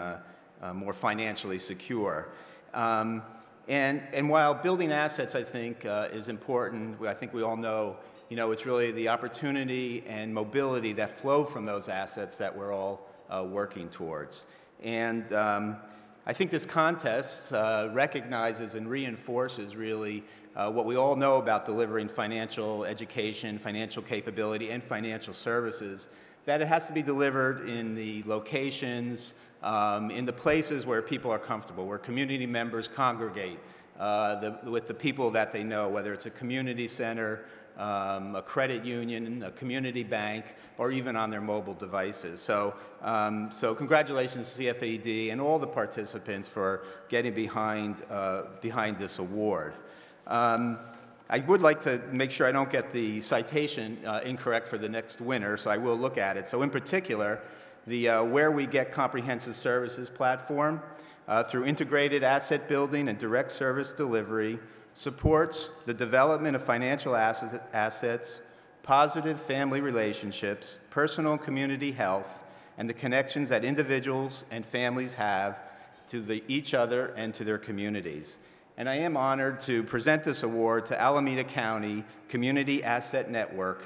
more financially secure. And while building assets, I think, is important, I think we all know, you know, it's really the opportunity and mobility that flow from those assets that we're all working towards. And I think this contest recognizes and reinforces really what we all know about delivering financial education, financial capability, and financial services, that it has to be delivered in the locations, in the places where people are comfortable, where community members congregate with the people that they know, whether it's a community center, a credit union, a community bank, or even on their mobile devices. So, so congratulations to CFED and all the participants for getting behind this award. I would like to make sure I don't get the citation incorrect for the next winner, so I will look at it. So in particular, the Where We Get Comprehensive Services platform, through integrated asset building and direct service delivery, supports the development of financial assets, positive family relationships, personal and community health, and the connections that individuals and families have to each other and to their communities. And I am honored to present this award to Alameda County Community Asset Network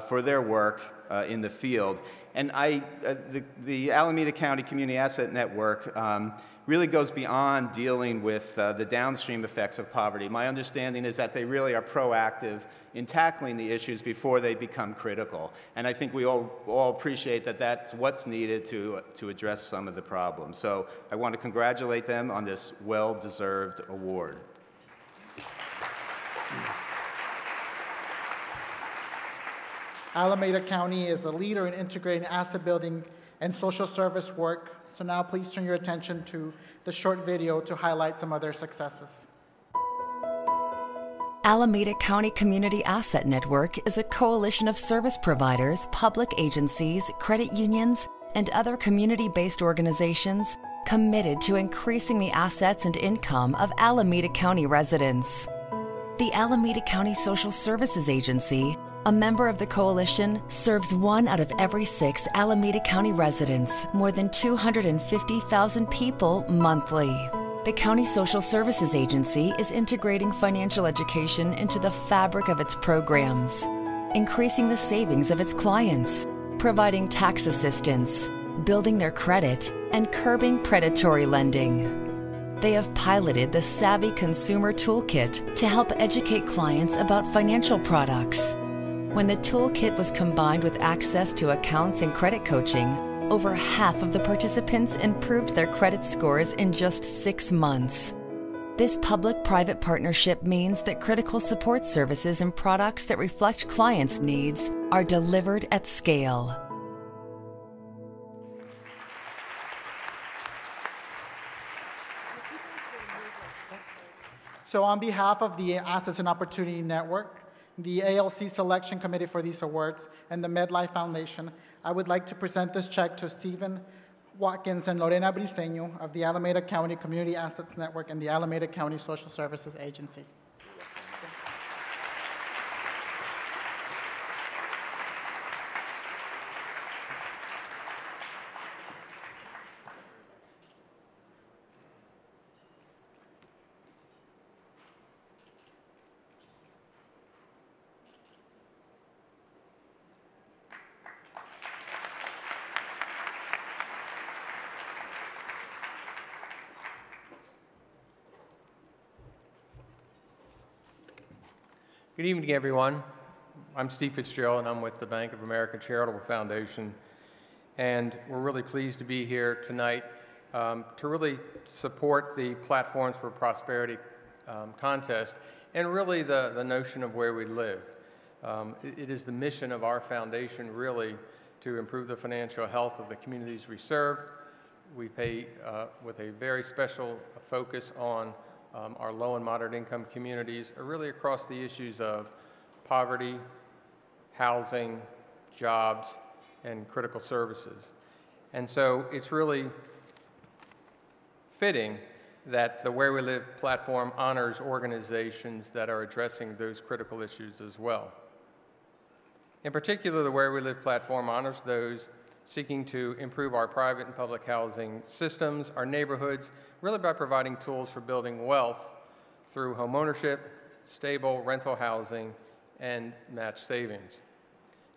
for their work in the field. And the Alameda County Community Asset Network really goes beyond dealing with the downstream effects of poverty. My understanding is that they really are proactive in tackling the issues before they become critical. And I think we all appreciate that that's what's needed to address some of the problems. So I want to congratulate them on this well-deserved award. Alameda County is a leader in integrating asset building and social service work. So now please turn your attention to the short video to highlight some of their successes. Alameda County Community Asset Network is a coalition of service providers, public agencies, credit unions, and other community-based organizations committed to increasing the assets and income of Alameda County residents. The Alameda County Social Services Agency A member of the coalition serves 1 out of every 6 Alameda County residents, more than 250,000 people monthly. The County Social Services Agency is integrating financial education into the fabric of its programs, increasing the savings of its clients, providing tax assistance, building their credit, and curbing predatory lending. They have piloted the Savvy Consumer Toolkit to help educate clients about financial products. When the toolkit was combined with access to accounts and credit coaching, over half of the participants improved their credit scores in just 6 months. This public-private partnership means that critical support services and products that reflect clients' needs are delivered at scale. So on behalf of the Assets and Opportunity Network, the ALC Selection Committee for these awards, and the MedLife Foundation, I would like to present this check to Stephen Watkins and Lorena Briceño of the Alameda County Community Assets Network and the Alameda County Social Services Agency. Good evening, everyone. I'm Steve Fitzgerald, and I'm with the Bank of America Charitable Foundation. And we're really pleased to be here tonight to really support the Platforms for Prosperity contest and really the notion of where we live. It is the mission of our foundation really to improve the financial health of the communities we serve. We pay with a very special focus on our low and moderate income communities are really across the issues of poverty, housing, jobs, and critical services. And so it's really fitting that the Where We Live platform honors organizations that are addressing those critical issues as well. In particular, the Where We Live platform honors those seeking to improve our private and public housing systems, our neighborhoods, really by providing tools for building wealth through homeownership, stable rental housing, and match savings.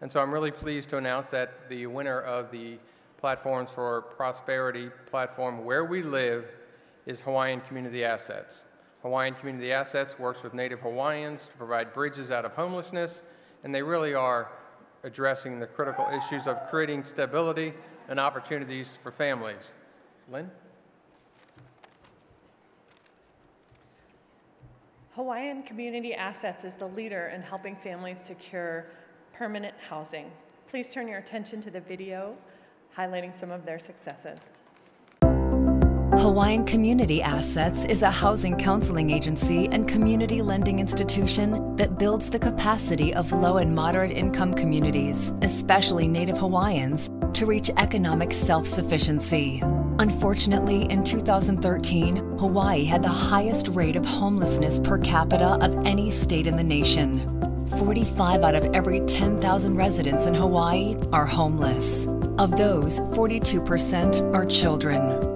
And so I'm really pleased to announce that the winner of the Platforms for Prosperity platform, Where We Live, is Hawaiian Community Assets. Hawaiian Community Assets works with Native Hawaiians to provide bridges out of homelessness, and they really are addressing the critical issues of creating stability and opportunities for families. Lynn? Hawaiian Community Assets is the leader in helping families secure permanent housing. Please turn your attention to the video highlighting some of their successes. Hawaiian Community Assets is a housing counseling agency and community lending institution that builds the capacity of low and moderate income communities, especially Native Hawaiians, to reach economic self-sufficiency. Unfortunately, in 2013, Hawaii had the highest rate of homelessness per capita of any state in the nation. 45 out of every 10,000 residents in Hawaii are homeless. Of those, 42% are children.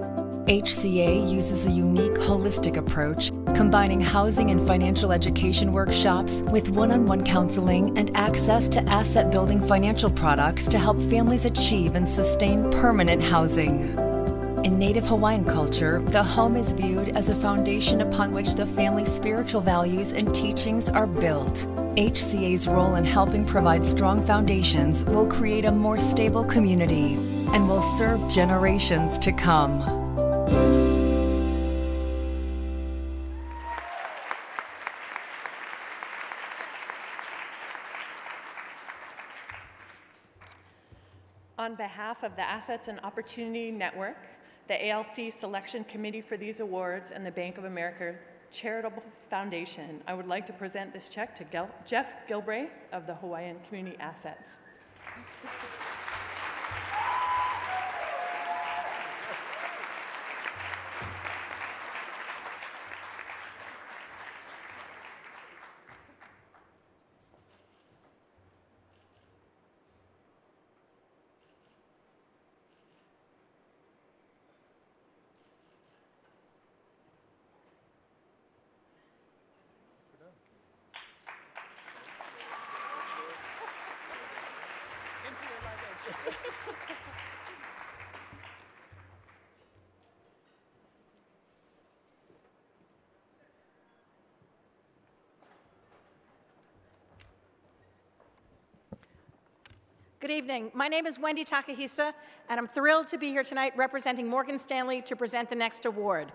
HCA uses a unique holistic approach, combining housing and financial education workshops with one-on-one counseling and access to asset-building financial products to help families achieve and sustain permanent housing. In Native Hawaiian culture, the home is viewed as a foundation upon which the family's spiritual values and teachings are built. HCA's role in helping provide strong foundations will create a more stable community and will serve generations to come. On behalf of the Assets and Opportunity Network, the ALC Selection Committee for these awards, and the Bank of America Charitable Foundation, I would like to present this check to Jeff Gilbraith of the Hawaiian Community Assets. Good evening. My name is Wendy Takahisa, and I'm thrilled to be here tonight representing Morgan Stanley to present the next award.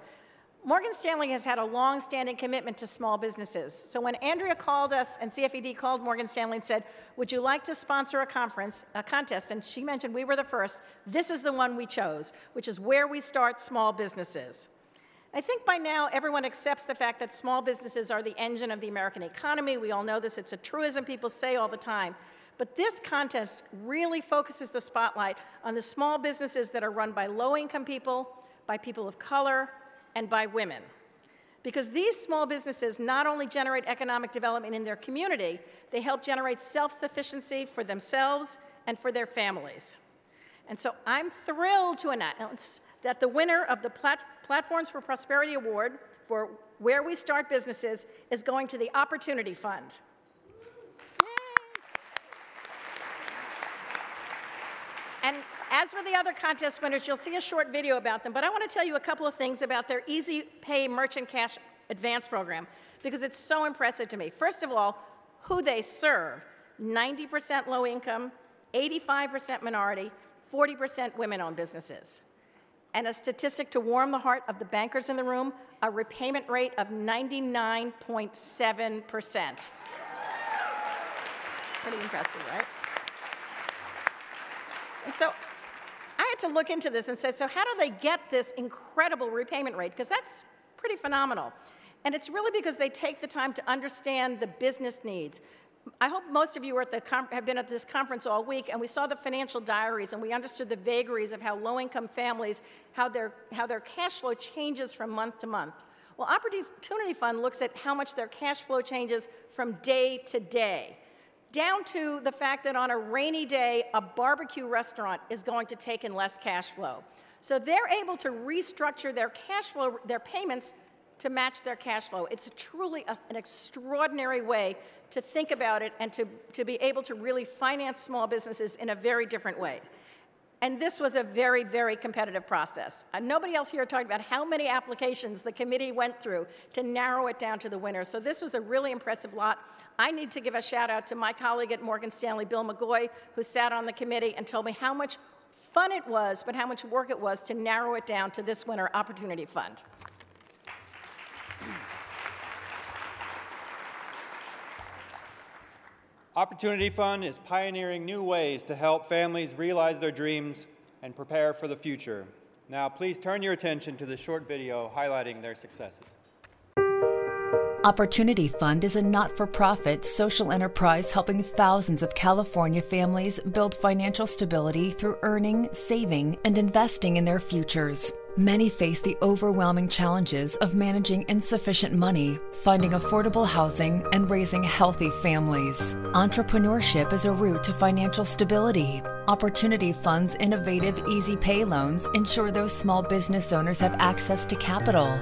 Morgan Stanley has had a long-standing commitment to small businesses. So when Andrea called us and CFED called Morgan Stanley and said, would you like to sponsor a contest, and she mentioned we were the first, this is the one we chose, which is where we start small businesses. I think by now everyone accepts the fact that small businesses are the engine of the American economy. We all know this. It's a truism people say all the time. But this contest really focuses the spotlight on the small businesses that are run by low-income people, by people of color, and by women. Because these small businesses not only generate economic development in their community, they help generate self-sufficiency for themselves and for their families. And so I'm thrilled to announce that the winner of the Platforms for Prosperity Award for Where We Start Businesses is going to the Opportunity Fund. And as with the other contest winners, you'll see a short video about them, but I want to tell you a couple of things about their Easy Pay Merchant Cash Advance program, because it's so impressive to me. First of all, who they serve: 90% low income, 85% minority, 40% women-owned businesses. And a statistic to warm the heart of the bankers in the room, a repayment rate of 99.7%. Pretty impressive, right? And so I had to look into this and said, so how do they get this incredible repayment rate? Because that's pretty phenomenal. And it's really because they take the time to understand the business needs. I hope most of you are have been at this conference all week, and we saw the financial diaries, and we understood the vagaries of how low-income families, how their cash flow changes from month to month. Well, Opportunity Fund looks at how much their cash flow changes from day to day, down to the fact that on a rainy day, a barbecue restaurant is going to take in less cash flow. So they're able to restructure their cash flow, their payments, to match their cash flow. It's truly an extraordinary way to think about it and to be able to really finance small businesses in a very different way. And this was a very, very competitive process. Nobody else here talked about how many applications the committee went through to narrow it down to the winners. So this was a really impressive lot. I need to give a shout out to my colleague at Morgan Stanley, Bill McGoy, who sat on the committee and told me how much fun it was, but how much work it was to narrow it down to this winner, Opportunity Fund. Opportunity Fund is pioneering new ways to help families realize their dreams and prepare for the future. Now, please turn your attention to this short video highlighting their successes. Opportunity Fund is a not-for-profit social enterprise helping thousands of California families build financial stability through earning, saving, and investing in their futures. Many face the overwhelming challenges of managing insufficient money, finding affordable housing, and raising healthy families. Entrepreneurship is a route to financial stability. Opportunity Fund's innovative Easy Pay loans ensure those small business owners have access to capital.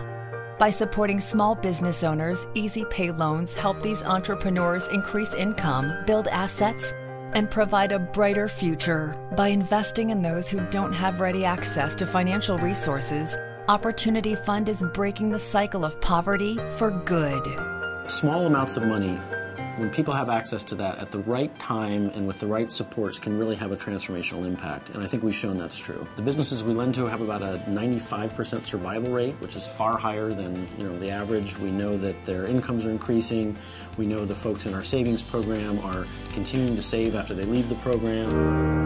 By supporting small business owners, Easy Pay loans help these entrepreneurs increase income, build assets, and provide a brighter future. By investing in those who don't have ready access to financial resources, Opportunity Fund is breaking the cycle of poverty for good. Small amounts of money, when people have access to that at the right time and with the right supports, can really have a transformational impact, and I think we've shown that's true. The businesses we lend to have about a 95% survival rate, which is far higher than the average. We know that their incomes are increasing. We know the folks in our savings program are continuing to save after they leave the program.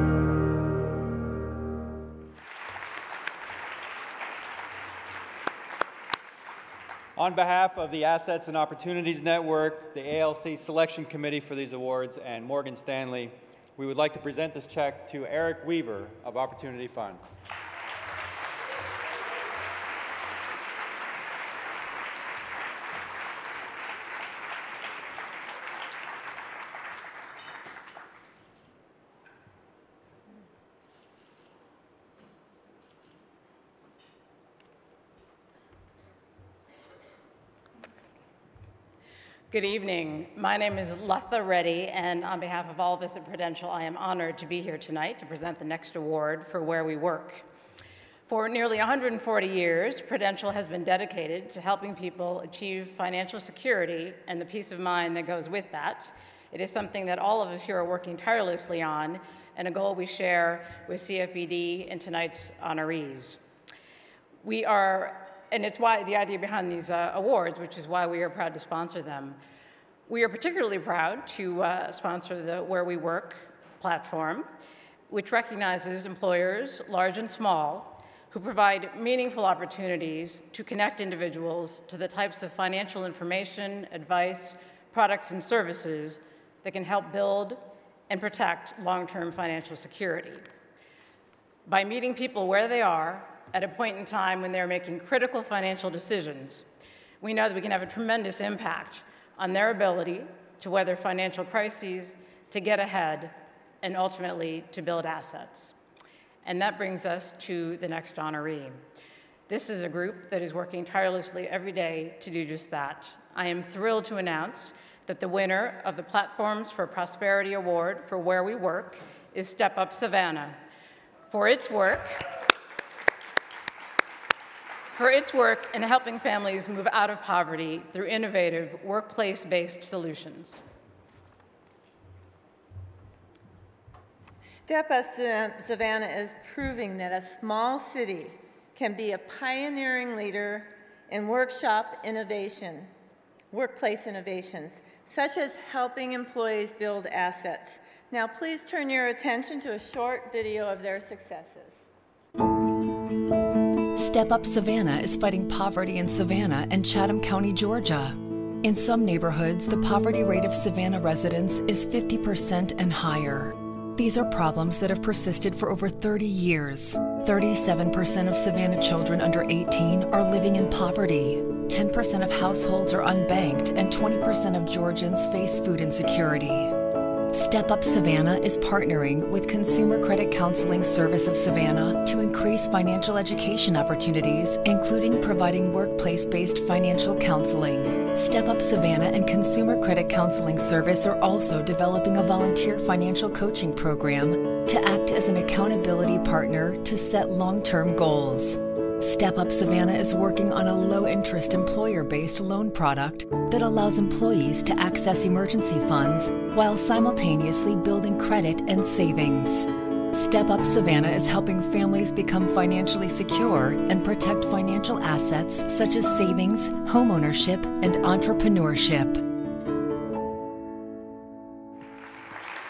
On behalf of the Assets and Opportunities Network, the ALC Selection Committee for these awards, and Morgan Stanley, we would like to present this check to Eric Weaver of Opportunity Fund. Good evening. My name is Latha Reddy, and on behalf of all of us at Prudential, I am honored to be here tonight to present the next award for Where We Work. For nearly 140 years, Prudential has been dedicated to helping people achieve financial security and the peace of mind that goes with that. It is something that all of us here are working tirelessly on, and a goal we share with CFED and tonight's honorees. And it's why the idea behind these awards, which is why we are proud to sponsor them. We are particularly proud to sponsor the Where We Work platform, which recognizes employers, large and small, who provide meaningful opportunities to connect individuals to the types of financial information, advice, products, and services that can help build and protect long-term financial security. By meeting people where they are, at a point in time when they're making critical financial decisions, we know that we can have a tremendous impact on their ability to weather financial crises, to get ahead, and ultimately to build assets. And that brings us to the next honoree. This is a group that is working tirelessly every day to do just that. I am thrilled to announce that the winner of the Platforms for Prosperity Award for Where We Work is Step Up Savannah. For its work in helping families move out of poverty through innovative workplace-based solutions. Step Up Savannah is proving that a small city can be a pioneering leader in workplace innovations, such as helping employees build assets. Now, please turn your attention to a short video of their successes. Step Up Savannah is fighting poverty in Savannah and Chatham County, Georgia. In some neighborhoods, the poverty rate of Savannah residents is 50% and higher. These are problems that have persisted for over 30 years. 37% of Savannah children under 18 are living in poverty. 10% of households are unbanked, and 20% of Georgians face food insecurity. Step Up Savannah is partnering with Consumer Credit Counseling Service of Savannah to increase financial education opportunities, including providing workplace-based financial counseling. Step Up Savannah and Consumer Credit Counseling Service are also developing a volunteer financial coaching program to act as an accountability partner to set long-term goals. Step Up Savannah is working on a low-interest employer-based loan product that allows employees to access emergency funds while simultaneously building credit and savings. Step Up Savannah is helping families become financially secure and protect financial assets such as savings, homeownership, and entrepreneurship.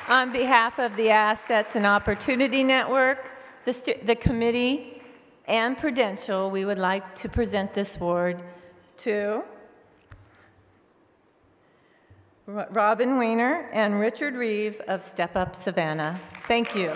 On behalf of the Assets and Opportunity Network, the committee, and Prudential, we would like to present this award to Robin Weiner and Richard Reeve of Step Up Savannah. Thank you.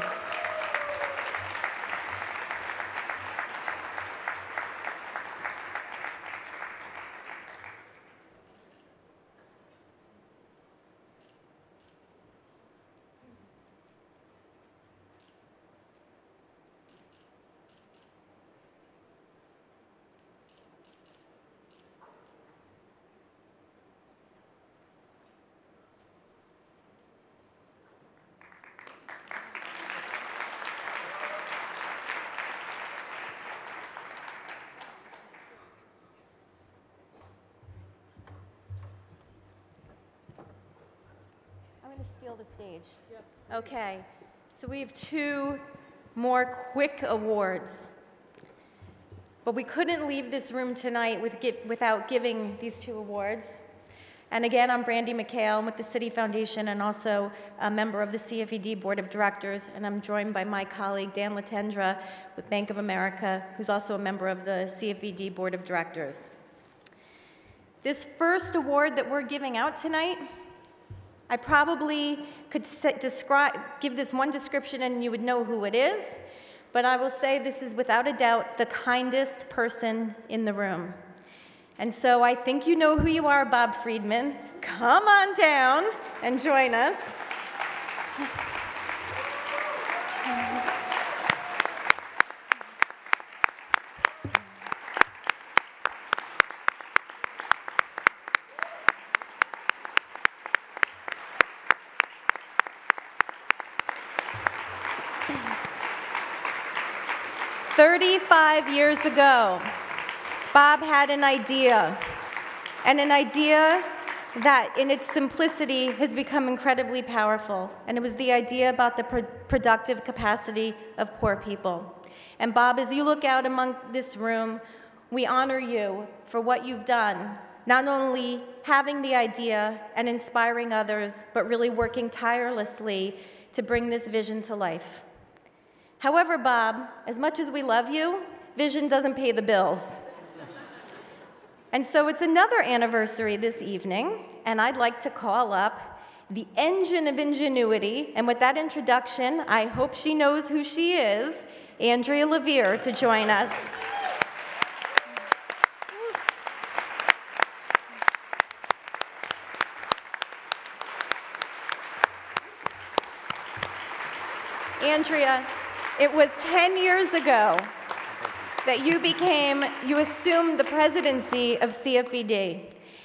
The stage. Yep. Okay, so we have two more quick awards. But we couldn't leave this room tonight without giving these two awards. And again, I'm Brandy McHale. I'm with the City Foundation and also a member of the CFED Board of Directors. And I'm joined by my colleague, Dan Latendra, with Bank of America, who's also a member of the CFED Board of Directors. This first award that we're giving out tonight, I probably could give this one description and you would know who it is, but I will say this is without a doubt the kindest person in the room. And so I think you know who you are, Bob Friedman. Come on down and join us. 35 years ago, Bob had an idea, and an idea that in its simplicity has become incredibly powerful. And it was the idea about the productive capacity of poor people. And Bob, as you look out among this room, we honor you for what you've done, not only having the idea and inspiring others, but really working tirelessly to bring this vision to life. However, Bob, as much as we love you, vision doesn't pay the bills. And so it's another anniversary this evening, and I'd like to call up the engine of ingenuity, and with that introduction, I hope she knows who she is, Andrea Levere, to join us. Andrea, it was 10 years ago that you assumed the presidency of CFED.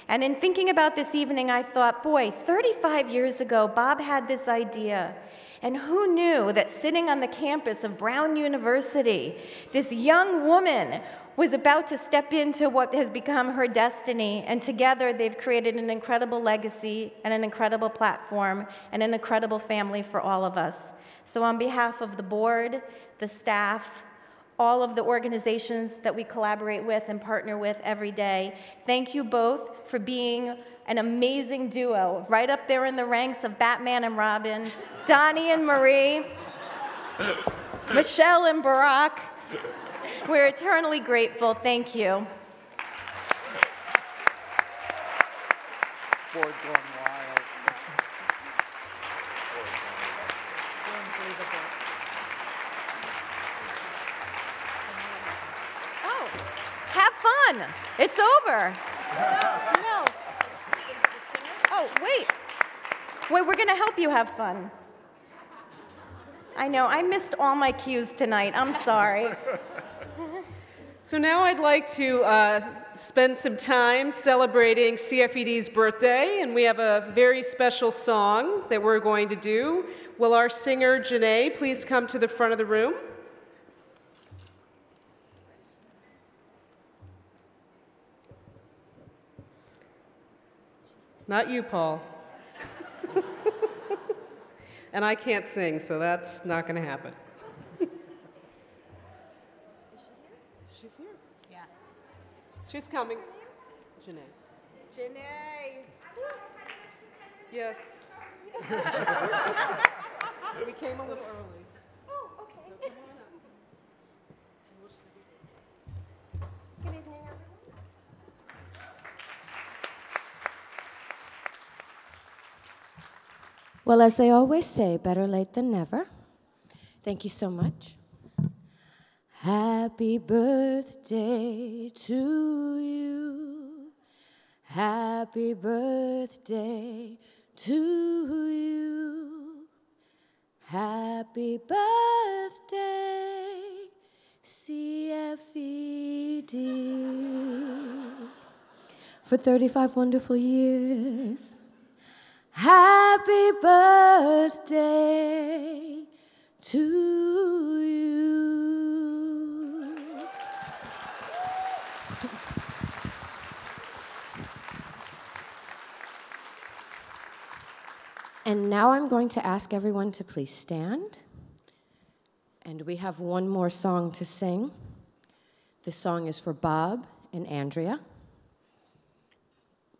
And in thinking about this evening, I thought, boy, 35 years ago, Bob had this idea. And who knew that sitting on the campus of Brown University, this young woman was about to step into what has become her destiny, and together they've created an incredible legacy and an incredible platform and an incredible family for all of us. So on behalf of the board, the staff, all of the organizations that we collaborate with and partner with every day, thank you both for being an amazing duo, right up there in the ranks of Batman and Robin, Donnie and Marie, Michelle and Barack. We're eternally grateful. Thank you. Board going wild. Oh, have fun. It's over. No. Oh, wait. Wait, we're going to help you have fun. I know, I missed all my cues tonight. I'm sorry. So now I'd like to spend some time celebrating CFED's birthday, and we have a very special song that we're going to do. Will our singer, Janae, please come to the front of the room? Not you, Paul. And I can't sing, so that's not going to happen. She's here. Yeah. She's coming. Janae. Janae. Yes. We came a little early. Oh, okay. Good evening, everyone. Well, as they always say, better late than never. Thank you so much. Happy birthday to you. Happy birthday to you. Happy birthday, CFED. For 35 wonderful years. Happy birthday to you. And now I'm going to ask everyone to please stand. And we have one more song to sing. This song is for Bob and Andrea.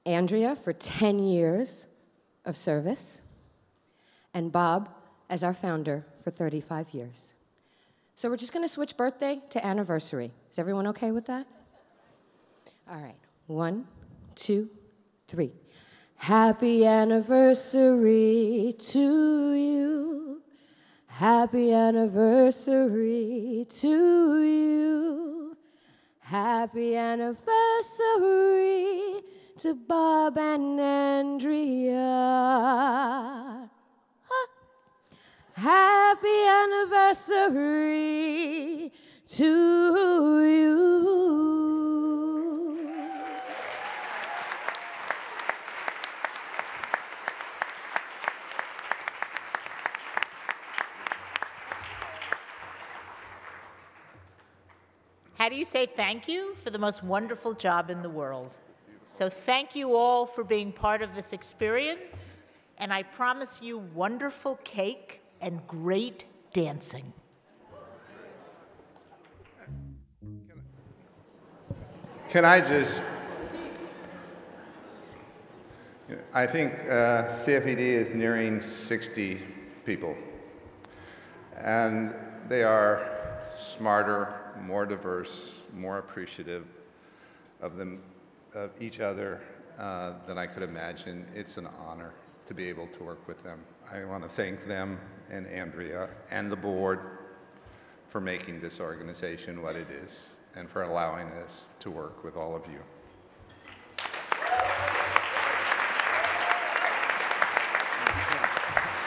Andrea for 10 years of service, and Bob as our founder for 35 years. So we're just going to switch birthday to anniversary. Is everyone okay with that? All right, 1, 2, 3. Happy anniversary to you. Happy anniversary to you. Happy anniversary to Bob and Andrea. Happy anniversary to you. How do you say thank you for the most wonderful job in the world? So thank you all for being part of this experience, and I promise you wonderful cake and great dancing. Can I just, I think CFED is nearing 60 people, and they are smarter, more diverse, more appreciative of each other than I could imagine. It's an honor to be able to work with them. I want to thank them and Andrea and the board for making this organization what it is and for allowing us to work with all of you.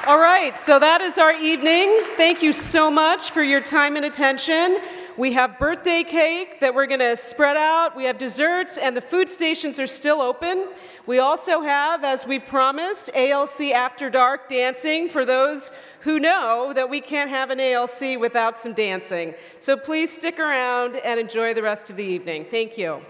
All right, so that is our evening. Thank you so much for your time and attention. We have birthday cake that we're going to spread out. We have desserts, and the food stations are still open. We also have, as we promised, ALC After Dark dancing for those who know that we can't have an ALC without some dancing. So please stick around and enjoy the rest of the evening. Thank you.